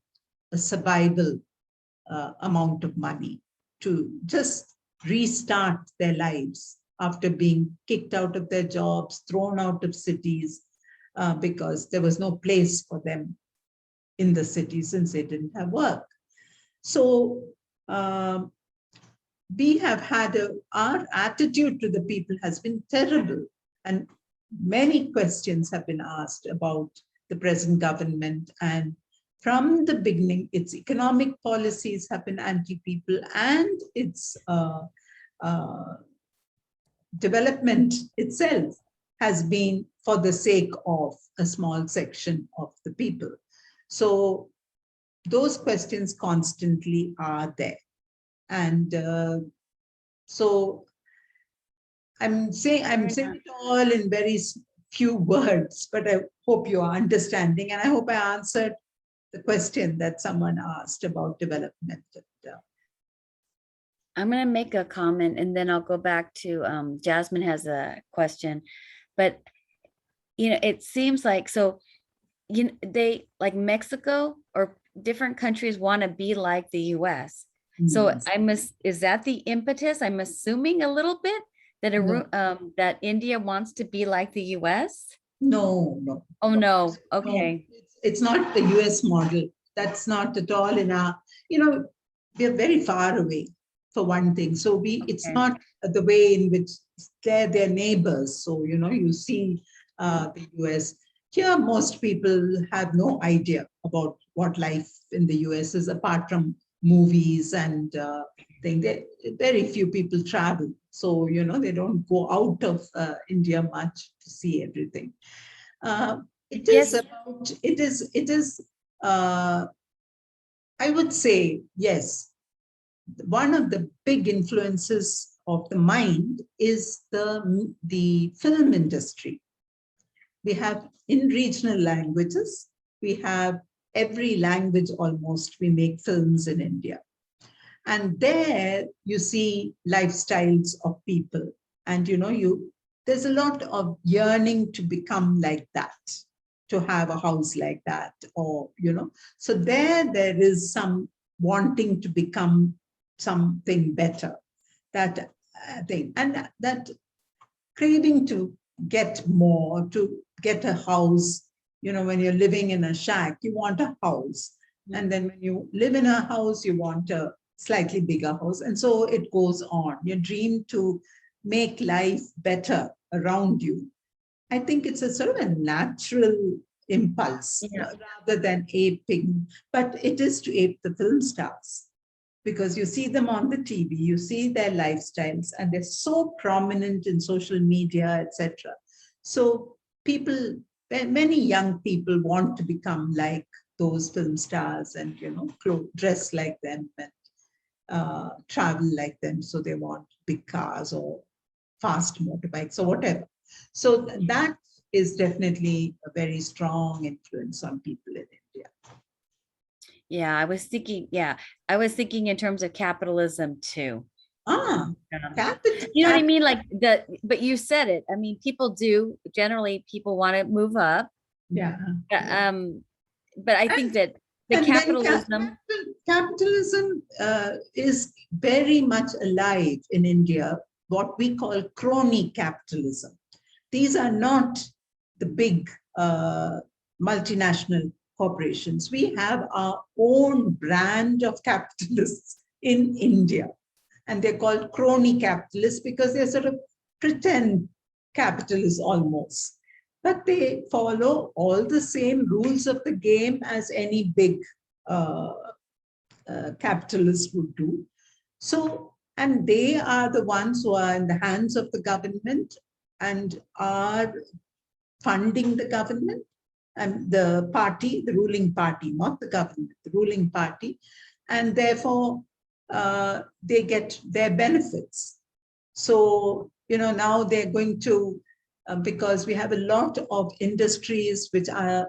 a survival amount of money to just restart their lives after being kicked out of their jobs, thrown out of cities, because there was no place for them in the city since they didn't have work. So we have had our attitude to the people has been terrible, and many questions have been asked about the present government. And from the beginning, its economic policies have been anti-people, and its development itself has been for the sake of a small section of the people. So those questions constantly are there. And so I'm saying it all in very few words, but I hope you are understanding, and I hope I answered the question that someone asked about development.
I'm going to make a comment and then I'll go back to Jasmine has a question. But, you know, it seems like, so, you know, they like Mexico or different countries want to be like the US. So is that the impetus? I'm assuming a little bit that that India wants to be like the US?
No.
Oh, no. Okay.
No, it's not the US model. That's not at all in our, you know, we're very far away for one thing. So it's not the way in which they're their neighbors. So, you know, you see the US. Here, most people have no idea about what life in the US is, apart from movies and things. Very few people travel. So, you know, they don't go out of India much to see everything. It is I would say, yes, one of the big influences of the mind is the film industry. We have in regional languages, we have every language almost, we make films in India. And there you see lifestyles of people. And there's a lot of yearning to become like that, to have a house like that, or, so there is some wanting to become something better, that thing. And that craving to get more, to get a house. When you're living in a shack, you want a house. And then when you live in a house, you want a slightly bigger house. And so it goes on. You dream to make life better around you. I think it's a sort of a natural impulse, rather than aping, but it is to ape the film stars, because you see them on the TV, you see their lifestyles, and they're so prominent in social media, etc. So many young people want to become like those film stars and, dress like them and travel like them. So they want big cars or fast motorbikes or whatever. So that is definitely a very strong influence on people in India.
Yeah, I was thinking in terms of capitalism too. You know what I mean? Like but you said it. I mean, people want to move up.
Yeah.
But I think that the
capitalism is very much alive in India, what we call crony capitalism. These are not the big multinational corporations. We have our own brand of capitalists in India, and they're called crony capitalists because they're sort of pretend capitalists almost, but they follow all the same rules of the game as any big capitalist would do. So, and they are the ones who are in the hands of the government and are funding the government and the party, the ruling party, not the government, the ruling party, and therefore they get their benefits. So, now they're going to, because we have a lot of industries which are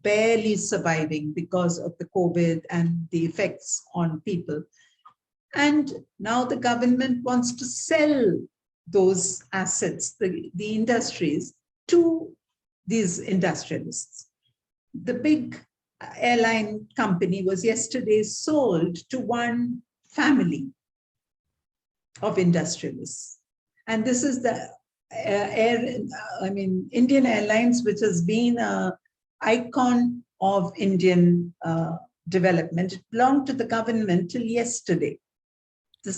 barely surviving because of the COVID and the effects on people. And now the government wants to sell those assets, the industries, to these industrialists. The big airline company was yesterday sold to one family of industrialists. And this is the Indian Airlines, which has been an icon of Indian development. It belonged to the government till yesterday. A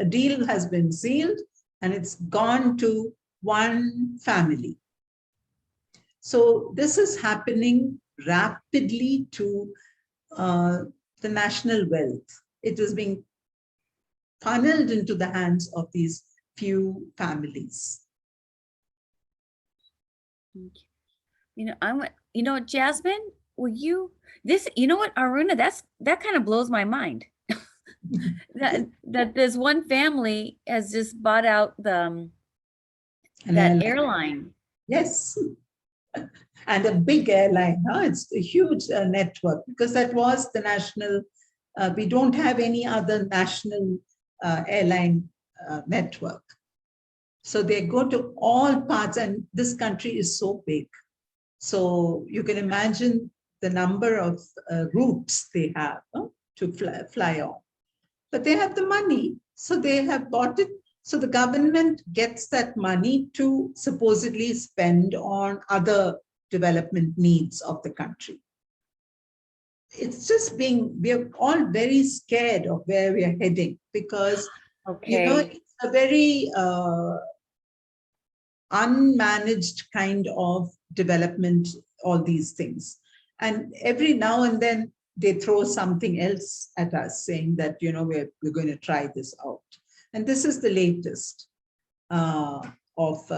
deal has been sealed and it's gone to one family. So this is happening rapidly to the national wealth. It is being funneled into the hands of these few families.
Jasmine, what, Aruna, that kind of blows my mind. that this one family has just bought out that airline.
Yes. And a big airline. It's a huge network, because that was the national, we don't have any other national airline network. So they go to all parts, and this country is so big. So you can imagine the number of routes they have to fly on. But they have the money, so they have bought it. So the government gets that money to supposedly spend on other development needs of the country. It's just we're all very scared of where we are heading, because, it's a very unmanaged kind of development, all these things. And every now and then they throw something else at us, saying that, we're going to try this out. And this is the latest of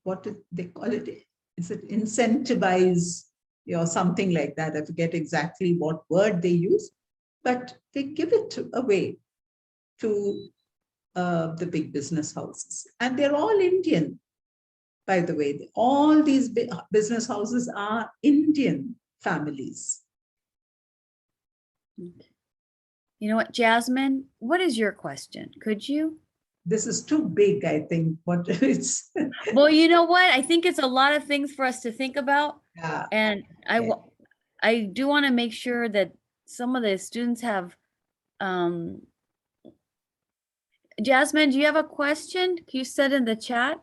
what did they call it? Is it incentivize or something like that. I forget exactly what word they use, but they give it away to the big business houses. And they're all Indian, by the way. All these business houses are Indian families.
You know what, Jasmine, what is your question? Could you?
This is too big, I think. What it's
Well, you know what? I think it's a lot of things for us to think about.
yeah.
And I do want to make sure that some of the students have, Jasmine, do you have a question? Can you set in the chat?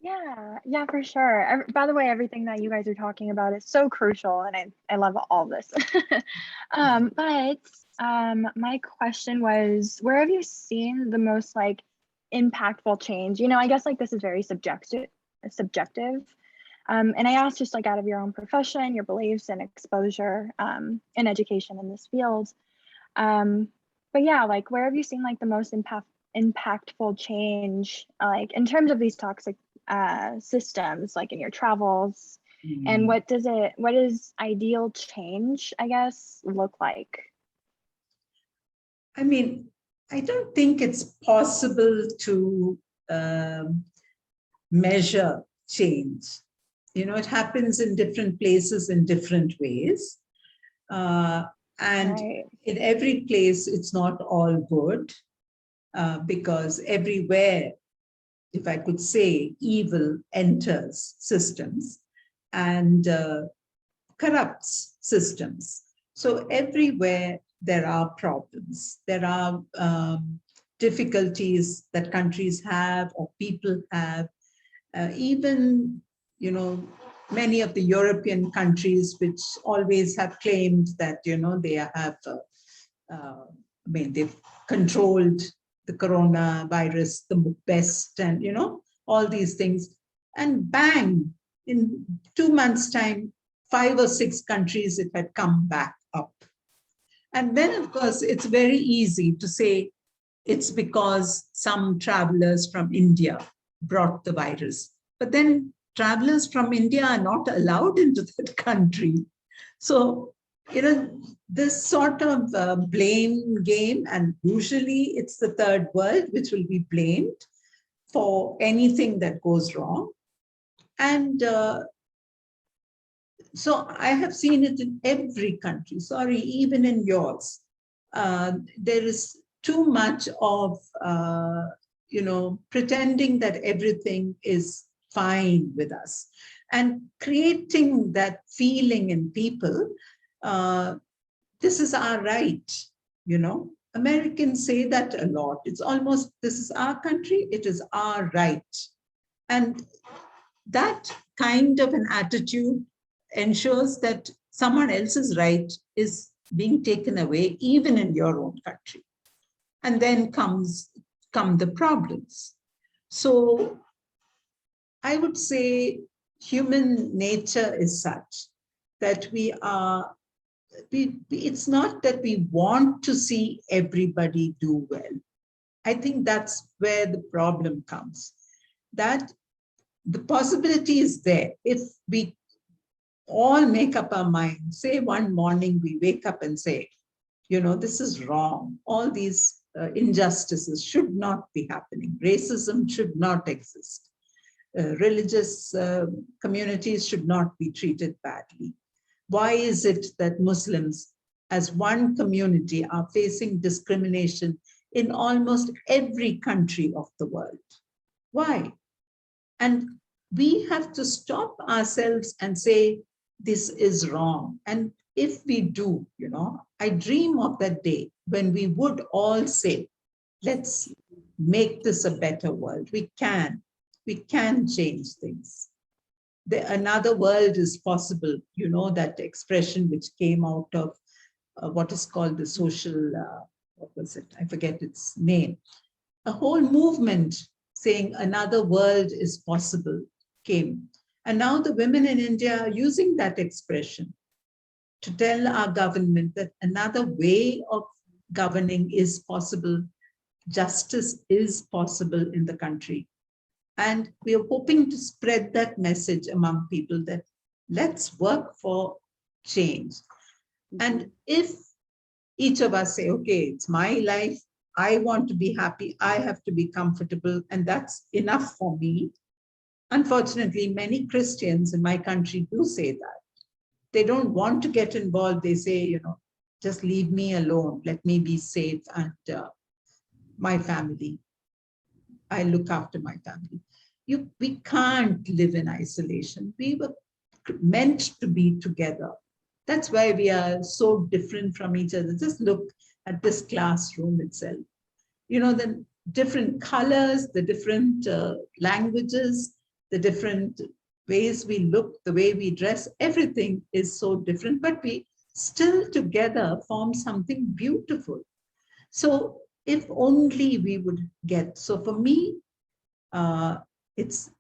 Yeah, for sure. By the way, everything that you guys are talking about is so crucial, and I love all this. But my question was, where have you seen the most like impactful change? You know, I guess like this is very subjective. And I asked just like out of your own profession, your beliefs and exposure in education in this field. But yeah, like where have you seen like the most impactful change, like in terms of these toxic systems, like in your travels, and what does ideal change, I guess, look like?
I mean, I don't think it's possible to measure change. You know, it happens in different places in different ways. And
Right.
in every place, it's not all good because everywhere, if I could say, evil enters systems and corrupts systems. So everywhere there are problems, there are difficulties that countries have or people have. Even, you know, many of the European countries which always have claimed that, you know, they have, I mean, they've controlled the coronavirus the best, and you know, all these things, and bang, in 2 months' time, 5 or 6 countries it had come back up. And then, of course, it's very easy to say it's because some travelers from India brought the virus. But then travelers from India are not allowed into that country. So, you know, this sort of blame game, and usually it's the third world which will be blamed for anything that goes wrong. And so I have seen it in every country, sorry, even in yours. There is too much of, you know, pretending that everything is fine with us and creating that feeling in people. This is our right, you know. Americans say that a lot. It's almost, this is our country, it is our right. And that kind of an attitude ensures that someone else's right is being taken away, even in your own country. And then come the problems. So I would say human nature is such that it's not that we want to see everybody do well. I think that's where the problem comes. That the possibility is there. If we all make up our mind, say one morning we wake up and say, you know, this is wrong. All these injustices should not be happening. Racism should not exist. Religious communities should not be treated badly. Why is it that Muslims as one community are facing discrimination in almost every country of the world? Why? And we have to stop ourselves and say, this is wrong. And if we do, you know, I dream of that day when we would all say, let's make this a better world. We can change things. Another world is possible, you know, that expression which came out of what is called the social, what was it? I forget its name. A whole movement saying another world is possible came. And now the women in India are using that expression to tell our government that another way of governing is possible. Justice is possible in the country. And we are hoping to spread that message among people that let's work for change. And if each of us say, okay, it's my life, I want to be happy, I have to be comfortable, and that's enough for me. Unfortunately, many Christians in my country do say that. They don't want to get involved. They say, just leave me alone. Let me be safe and my family. I look after my family. We can't live in isolation. We were meant to be together. That's why we are so different from each other. Just look at this classroom itself. The different colors, the different languages, the different ways we look, the way we dress, everything is so different, but we still together form something beautiful. So if only we would get, so for me, it's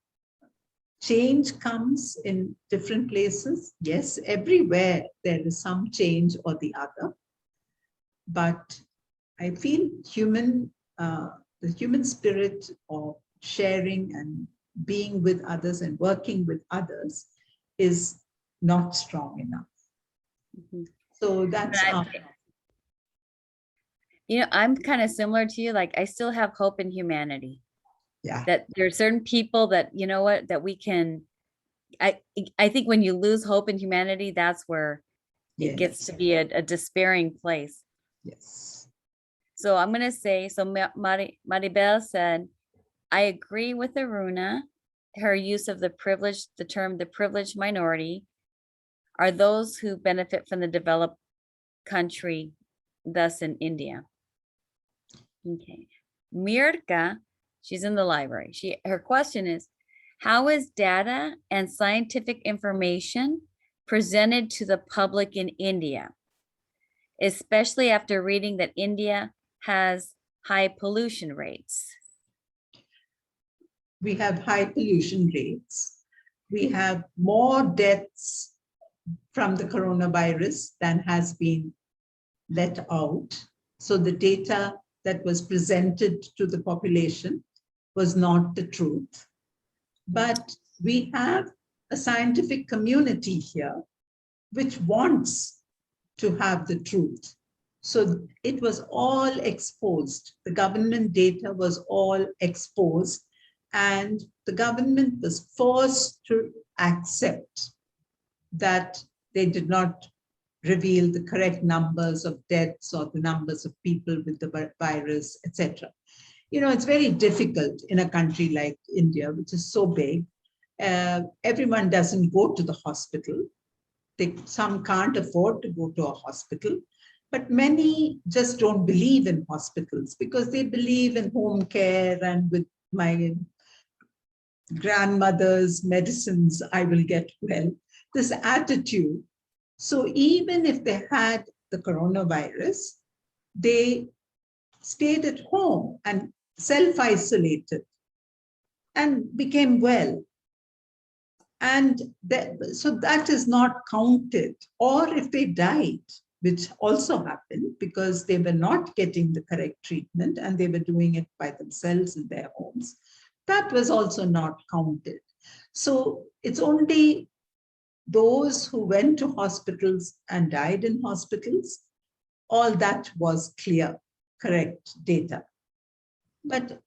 change comes in different places. Yes, everywhere there is some change or the other, but I feel the human spirit of sharing and being with others and working with others is not strong enough.
Mhm.
So that's
I'm kind of similar to you. Like, I still have hope in humanity.
yeah.
That there are certain people that, that we can, I think when you lose hope in humanity, that's where it gets to be a despairing place.
Yes.
So I'm going to say, so Maribel said, I agree with Aruna. Her use of the term the privileged minority are those who benefit from the developed country, thus in India. Okay. Mirka, she's in the library. Her question is, how is data and scientific information presented to the public in India, especially after reading that India has high pollution rates?
We have high pollution rates. We have more deaths from the coronavirus than has been let out. So the data that was presented to the population was not the truth. But we have a scientific community here which wants to have the truth. So it was all exposed. The government data was all exposed, and the government was forced to accept that they did not reveal the correct numbers of deaths or the numbers of people with the virus, etc. It's very difficult in a country like India, which is so big. Everyone doesn't go to the hospital. Some can't afford to go to a hospital, but many just don't believe in hospitals because they believe in home care, and with my grandmother's medicines, I will get well. This attitude. So even if they had the coronavirus, they stayed at home and self-isolated and became well. And so that is not counted. Or if they died, which also happened because they were not getting the correct treatment and they were doing it by themselves in their homes, that was also not counted. So it's only those who went to hospitals and died in hospitals, all that was clear, correct data. But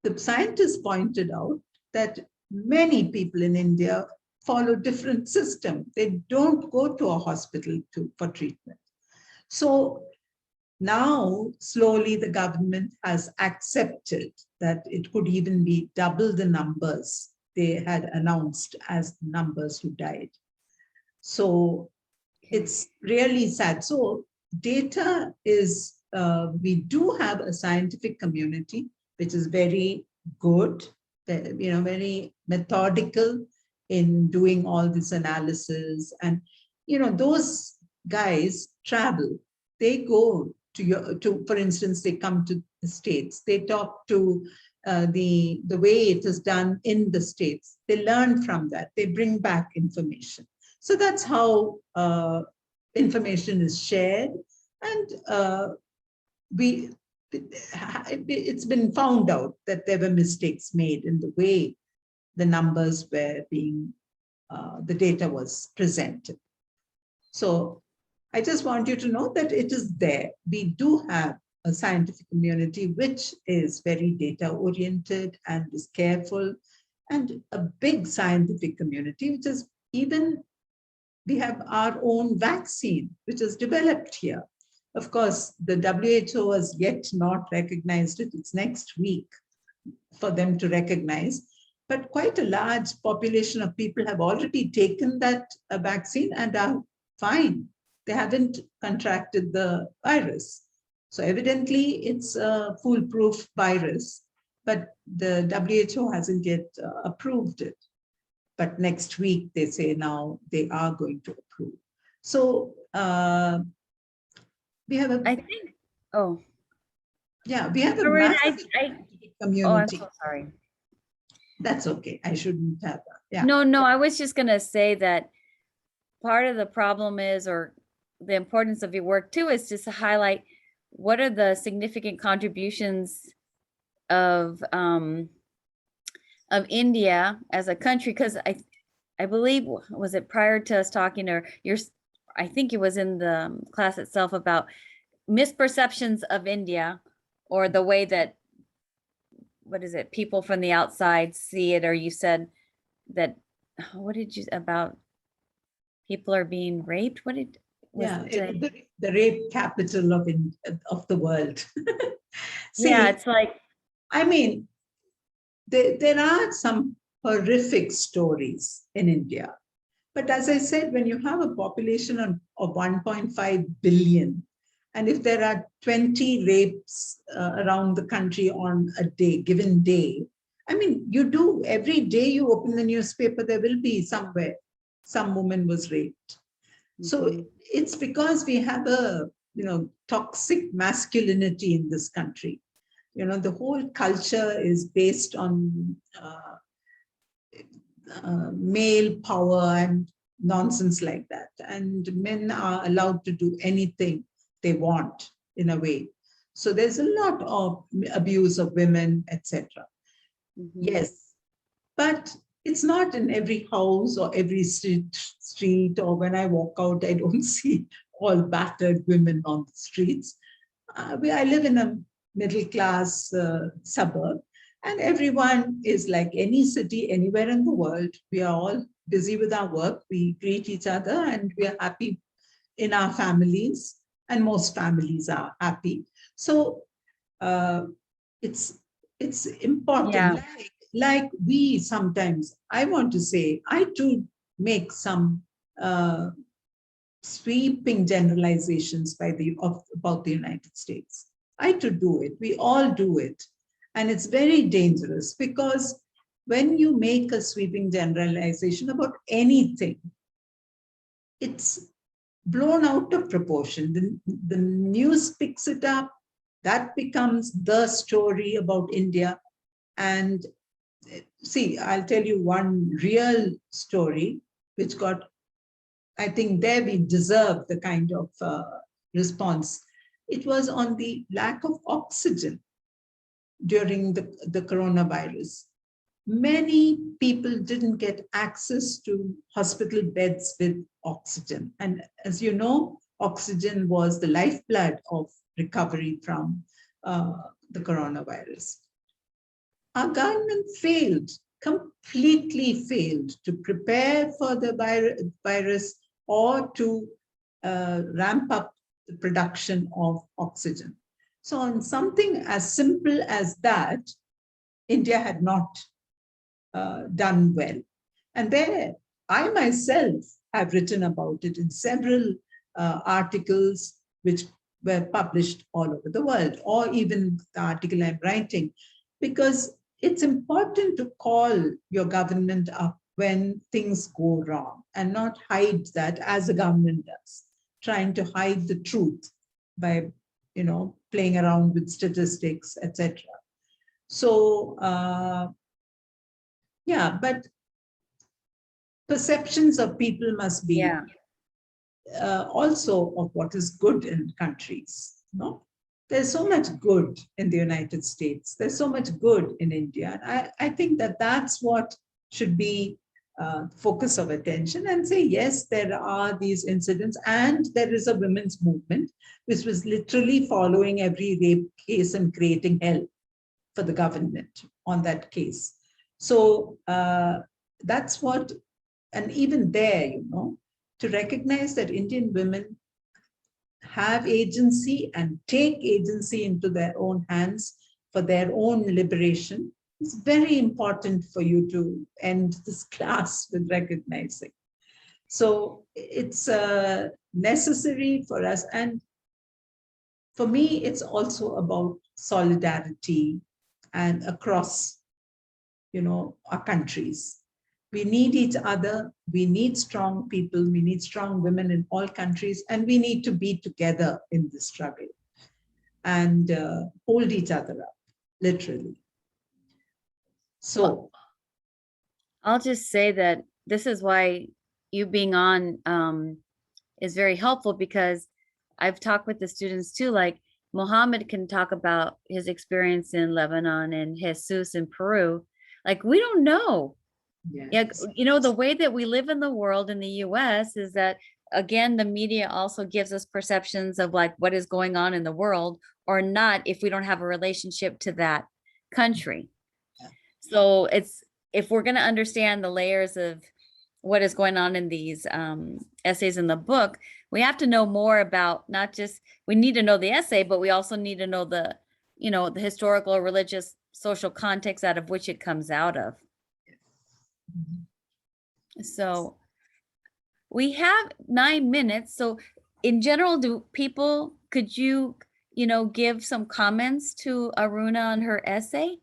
the scientists pointed out that many people in India follow different systems. They don't go to a hospital for treatment. So now, slowly, the government has accepted that it could even be double the numbers they had announced as the numbers who died. So it's really sad. So data is, we do have a scientific community, which is very good, very methodical in doing all this analysis. And, those guys travel, they go to, for instance, they come to the States, they talk to the way it is done in the States. They learn from that, they bring back information. So that's how information is shared. And it's been found out that there were mistakes made in the way the numbers were being the data was presented. So I just want you to know that it is there. We do have a scientific community which is very data oriented and is careful, and a big scientific community which is even, we have our own vaccine which is developed here. Of course, the WHO has yet not recognized it. It's next week for them to recognize, but quite a large population of people have already taken that vaccine and are fine. They haven't contracted the virus. So evidently it's a foolproof virus, but the WHO hasn't yet approved it. But next week they say now they are going to approve. So we have a,
I think, oh,
yeah, we have a
Aruna,
massive
I'm
community.
so sorry.
That's okay. I shouldn't have that. Yeah.
No, I was just gonna say that part of the problem is, or the importance of your work too, is just to highlight what are the significant contributions of India as a country, because I believe, was it prior to us talking, or I think it was in the class itself, about misperceptions of India, or the way that, what is it, people from the outside see it, or you said that, what did you, about people are being raped? What did,
Yeah, the rape capital of the world. See,
yeah, it's like,
I mean, there are some horrific stories in India. But as I said, when you have a population of 1.5 billion, and if there are 20 rapes around the country on a given day, I mean, every day you open the newspaper, there will be somewhere some woman was raped. So it's because we have a, toxic masculinity in this country. The whole culture is based on male power and nonsense like that. And men are allowed to do anything they want in a way. So there's a lot of abuse of women, etc. Yes, but it's not in every house or every street, or when I walk out, I don't see all battered women on the streets. I live in a middle class suburb, and everyone is like any city anywhere in the world. We are all busy with our work. We greet each other and we are happy in our families, and most families are happy. So it's important.
yeah,
Like we sometimes, I want to say, I too make some sweeping generalizations about the United States. I too do it. We all do it. And it's very dangerous, because when you make a sweeping generalization about anything, it's blown out of proportion. The news picks it up. That becomes the story about India. And see, I'll tell you one real story, which got, I think there we deserve the kind of response. It was on the lack of oxygen during the coronavirus. Many people didn't get access to hospital beds with oxygen. And as you know, oxygen was the lifeblood of recovery from the coronavirus. Our government completely failed to prepare for the virus or to ramp up the production of oxygen. So on something as simple as that, India had not done well. And there, I myself have written about it in several articles which were published all over the world, or even the article I'm writing, because it's important to call your government up when things go wrong and not hide that, as the government does, trying to hide the truth by, playing around with statistics, etc. So, yeah, but perceptions of people must be also of what is good in countries. No, there's so much good in the United States. There's so much good in India. I think that that's what should be focus of attention and say, yes, there are these incidents, and there is a women's movement, which was literally following every rape case and creating hell for the government on that case. So that's what, and even there, you know, to recognize that Indian women have agency and take agency into their own hands for their own liberation. It's very important for you to end this class with recognizing. So it's necessary for us. And for me, it's also about solidarity and across, you know, our countries. We need each other. We need strong people. We need strong women in all countries. And we need to be together in this struggle and hold each other up, literally. So
I'll just say that this is why you being on is very helpful, because I've talked with the students too, like Mohammed can talk about his experience in Lebanon and Jesus in Peru. Like, we don't know.
yes.
Yeah, you know, the way that we live in the world in the US is that, again, the media also gives us perceptions of like what is going on in the world or not, if we don't have a relationship to that country. So it's, if we're going to understand the layers of what is going on in these essays in the book, we have to know more about, not just, we need to know the essay, but we also need to know the, you know, the historical, religious, social context out of which it comes out of. So we have 9 minutes. So in general, do people, could you, you know, give some comments to Aruna on her essay?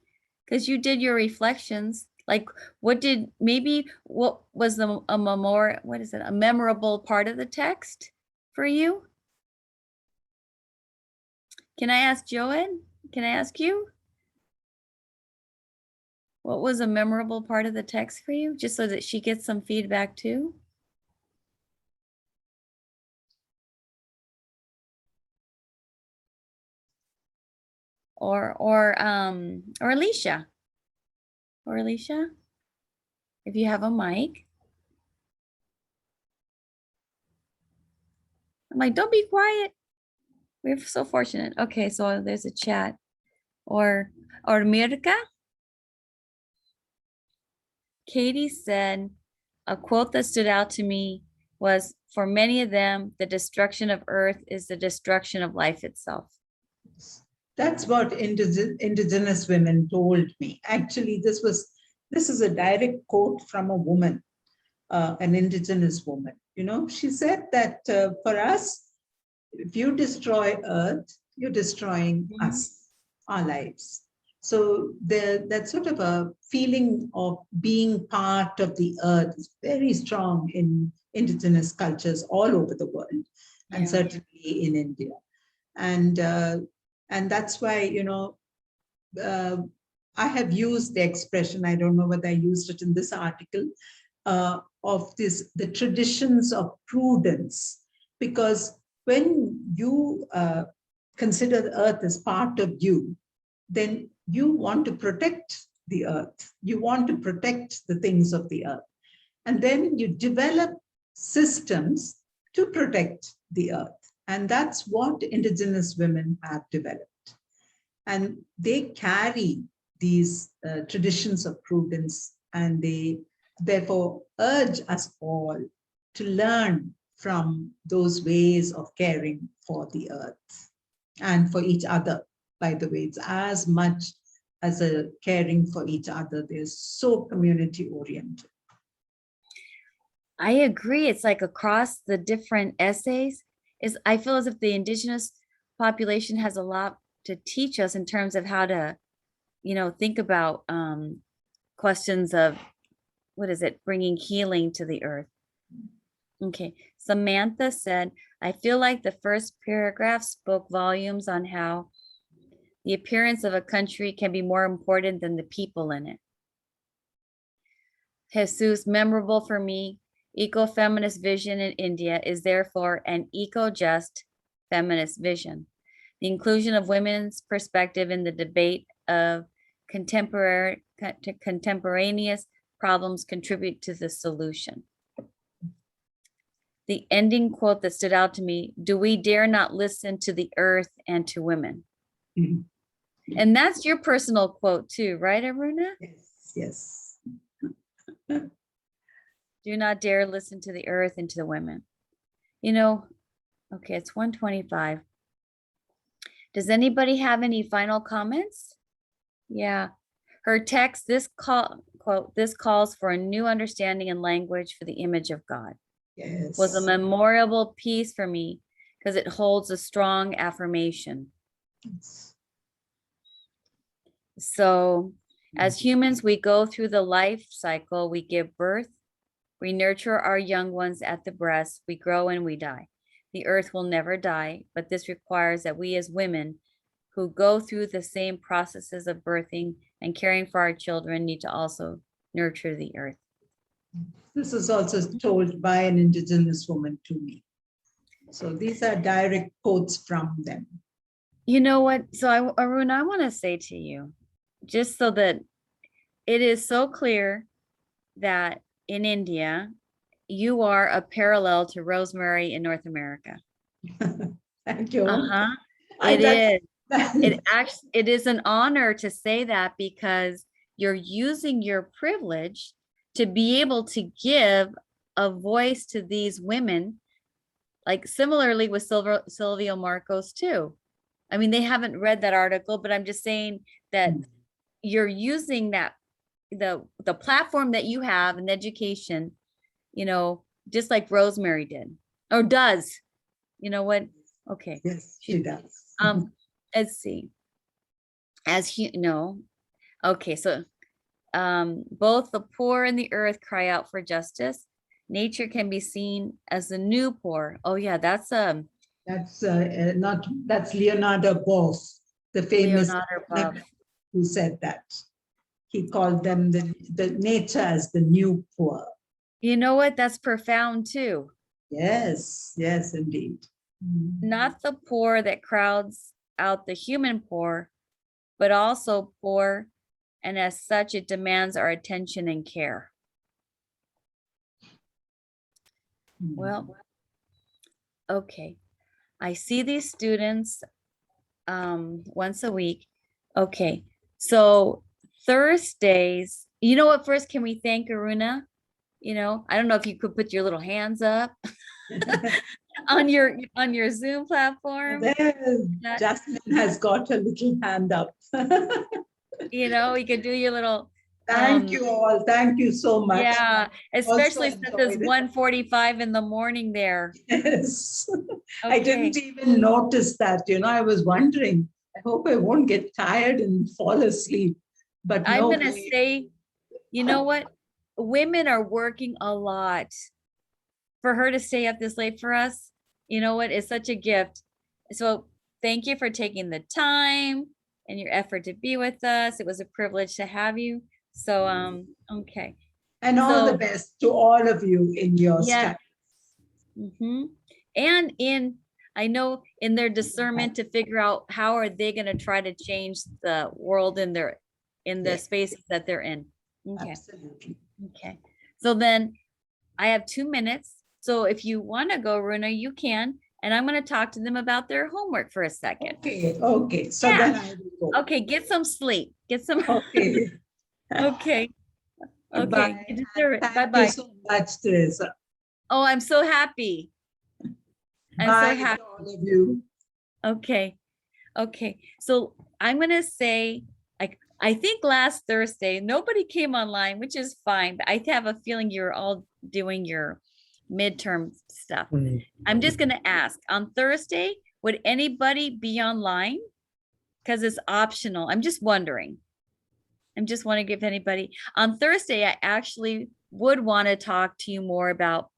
Because you did your reflections. Like, what did, maybe what was a memorable part of the text for you? Can I ask Joanne? Can I ask you? What was a memorable part of the text for you? Just so that she gets some feedback too. Or Alicia. Or Alicia, if you have a mic. I'm like, don't be quiet. We're so fortunate. Okay, so there's a chat. Or Mirka. Katie said, a quote that stood out to me was, for many of them, the destruction of Earth is the destruction of life itself.
That's what indigenous women told me. Actually, this is a direct quote from a woman, an indigenous woman. You know, she said that for us, if you destroy Earth, you're destroying us, our lives. So that sort of a feeling of being part of the earth is very strong in indigenous cultures all over the world, and certainly in India. And that's why, you know, I have used the expression, I don't know whether I used it in this article, of the traditions of prudence, because when you consider the earth as part of you, then you want to protect the earth. You want to protect the things of the earth. And then you develop systems to protect the earth. And that's what indigenous women have developed. And they carry these traditions of prudence, and they therefore urge us all to learn from those ways of caring for the earth and for each other. By the way, it's as much as a caring for each other. They're so community oriented.
I agree. It's like across the different essays, I feel as if the indigenous population has a lot to teach us in terms of how to, you know, think about questions of, what is it, bringing healing to the earth. Okay, Samantha said, I feel like the first paragraph spoke volumes on how the appearance of a country can be more important than the people in it. Jesus, memorable for me, eco-feminist vision in India is therefore an eco-just feminist vision. The inclusion of women's perspective in the debate of contemporaneous problems contribute to the solution. The ending quote that stood out to me, do we dare not listen to the earth and to women?
Mhm.
And that's your personal quote too, right, Aruna?
Yes, yes.
Do not dare listen to the earth and to the women. You know, okay, it's 1:25. Does anybody have any final comments? Yeah. Her text, quote, this calls for a new understanding and language for the image of God.
Yes.
Was a memorable piece for me because it holds a strong affirmation.
Yes.
So as humans, we go through the life cycle. We give birth, we nurture our young ones at the breast, we grow and we die. The earth will never die, but this requires that we as women who go through the same processes of birthing and caring for our children need to also nurture the earth.
This is also told by an indigenous woman to me. So these are direct quotes from them.
You know what? So Aruna, I want to say to you, just so that it is so clear that in India, you are a parallel to Rosemary in North America.
Thank you.
Uh-huh.
I-
It is.
that-
It is an honor to say that because you're using your privilege to be able to give a voice to these women, like similarly with Silvio Marcos too. I mean, they haven't read that article, but I'm just saying that you're using that the platform that you have in education, you know, just like Rosemary did or does. You know what? Okay.
Yes, she does.
Let's see. As you know, okay, so both the poor and the earth cry out for justice. Nature can be seen as the new poor. Oh yeah, that's
That's that's Leonardo Boff, the famous
Leonardo Boff.
who said that. He called them the nature as the new poor.
You know what? That's profound too.
Yes, yes, indeed.
Not the poor that crowds out the human poor, but also poor, and as such, it demands our attention and care. Well, okay. I see these students once a week. Okay, so Thursdays, you know what, first, can we thank Aruna? You know, I don't know if you could put your little hands up on your Zoom platform.
There, Jasmine has got her little hand up.
You know, you could do your little.
Thank you all. Thank you so much.
Yeah, especially
Also
since it's
enjoyed it.
1:45 in the morning there.
Yes. I
Okay.
didn't even notice that, I was wondering, I hope I won't get tired and fall asleep. But
I'm
no
gonna
way.
say, you know what? Women are working a lot. For her to stay up this late for us, you know what? It's such a gift. So thank you for taking the time and your effort to be with us. It was a privilege to have you. So okay.
And all
So-
the best to all of you in your
Yeah.
study.
And I know in their discernment to figure out how are they going to try to change the world in the
Yes.
spaces that they're in. Okay.
Absolutely.
Okay. So then I have 2 minutes. So if you want to go, Runa, you can. And I'm going to talk to them about their homework for a second.
Okay. So
Yeah.
then I will go.
Okay. Get some sleep. Get some.
Okay.
Okay. Okay.
Bye.
You deserve it.
Thank
Bye-bye.
you so much, Teresa.
Oh, I'm so happy. I'm
Bye
so happy.
to all of you.
Okay. Okay. So I'm going to say, I think last Thursday, nobody came online, which is fine. But I have a feeling you're all doing your midterm stuff. I'm just going to ask on Thursday, would anybody be online? Because it's optional. I'm just wondering. I'm just want to give anybody on Thursday. I actually would want to talk to you more about,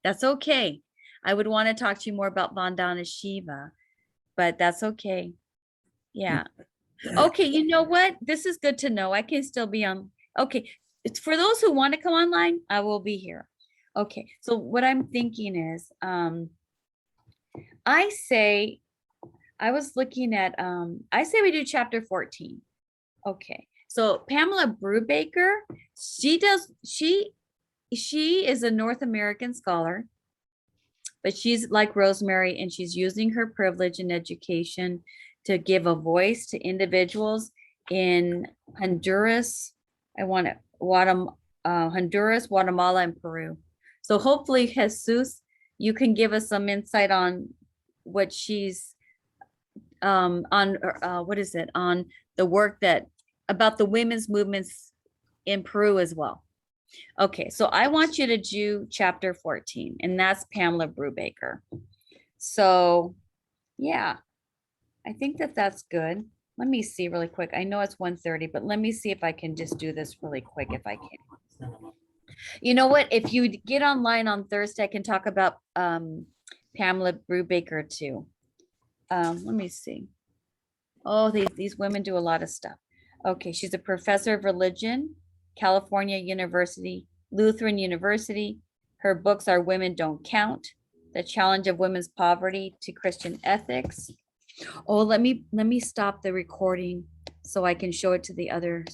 that's okay. I would want to talk to you more about Vandana Shiva, but that's okay. Yeah. Okay. You know what? This is good to know. I can still be on. Okay. It's for those who want to come online. I will be here. Okay. So what I'm thinking is, I say, I was looking at, I say we do chapter 14. Okay. So Pamela Brubaker, she is a North American scholar, but she's like Rosemary, and she's using her privilege in education to give a voice to individuals in Honduras. Honduras, Guatemala, and Peru. So hopefully, Jesus, you can give us some insight on what she's on on the work about the women's movements in Peru as well. Okay, so I want you to do chapter 14, and that's Pamela Brubaker. So yeah, I think that's good. Let me see really quick. I know it's 1:30, but let me see if I can just do this really quick if I can. You know what? If you get online on Thursday, I can talk about Pamela Brubaker too. Let me see. Oh, these women do a lot of stuff. Okay, she's a professor of religion, California University, Lutheran University. Her books are Women Don't Count, The Challenge of Women's Poverty to Christian Ethics. Oh, let me stop the recording so I can show it to the others.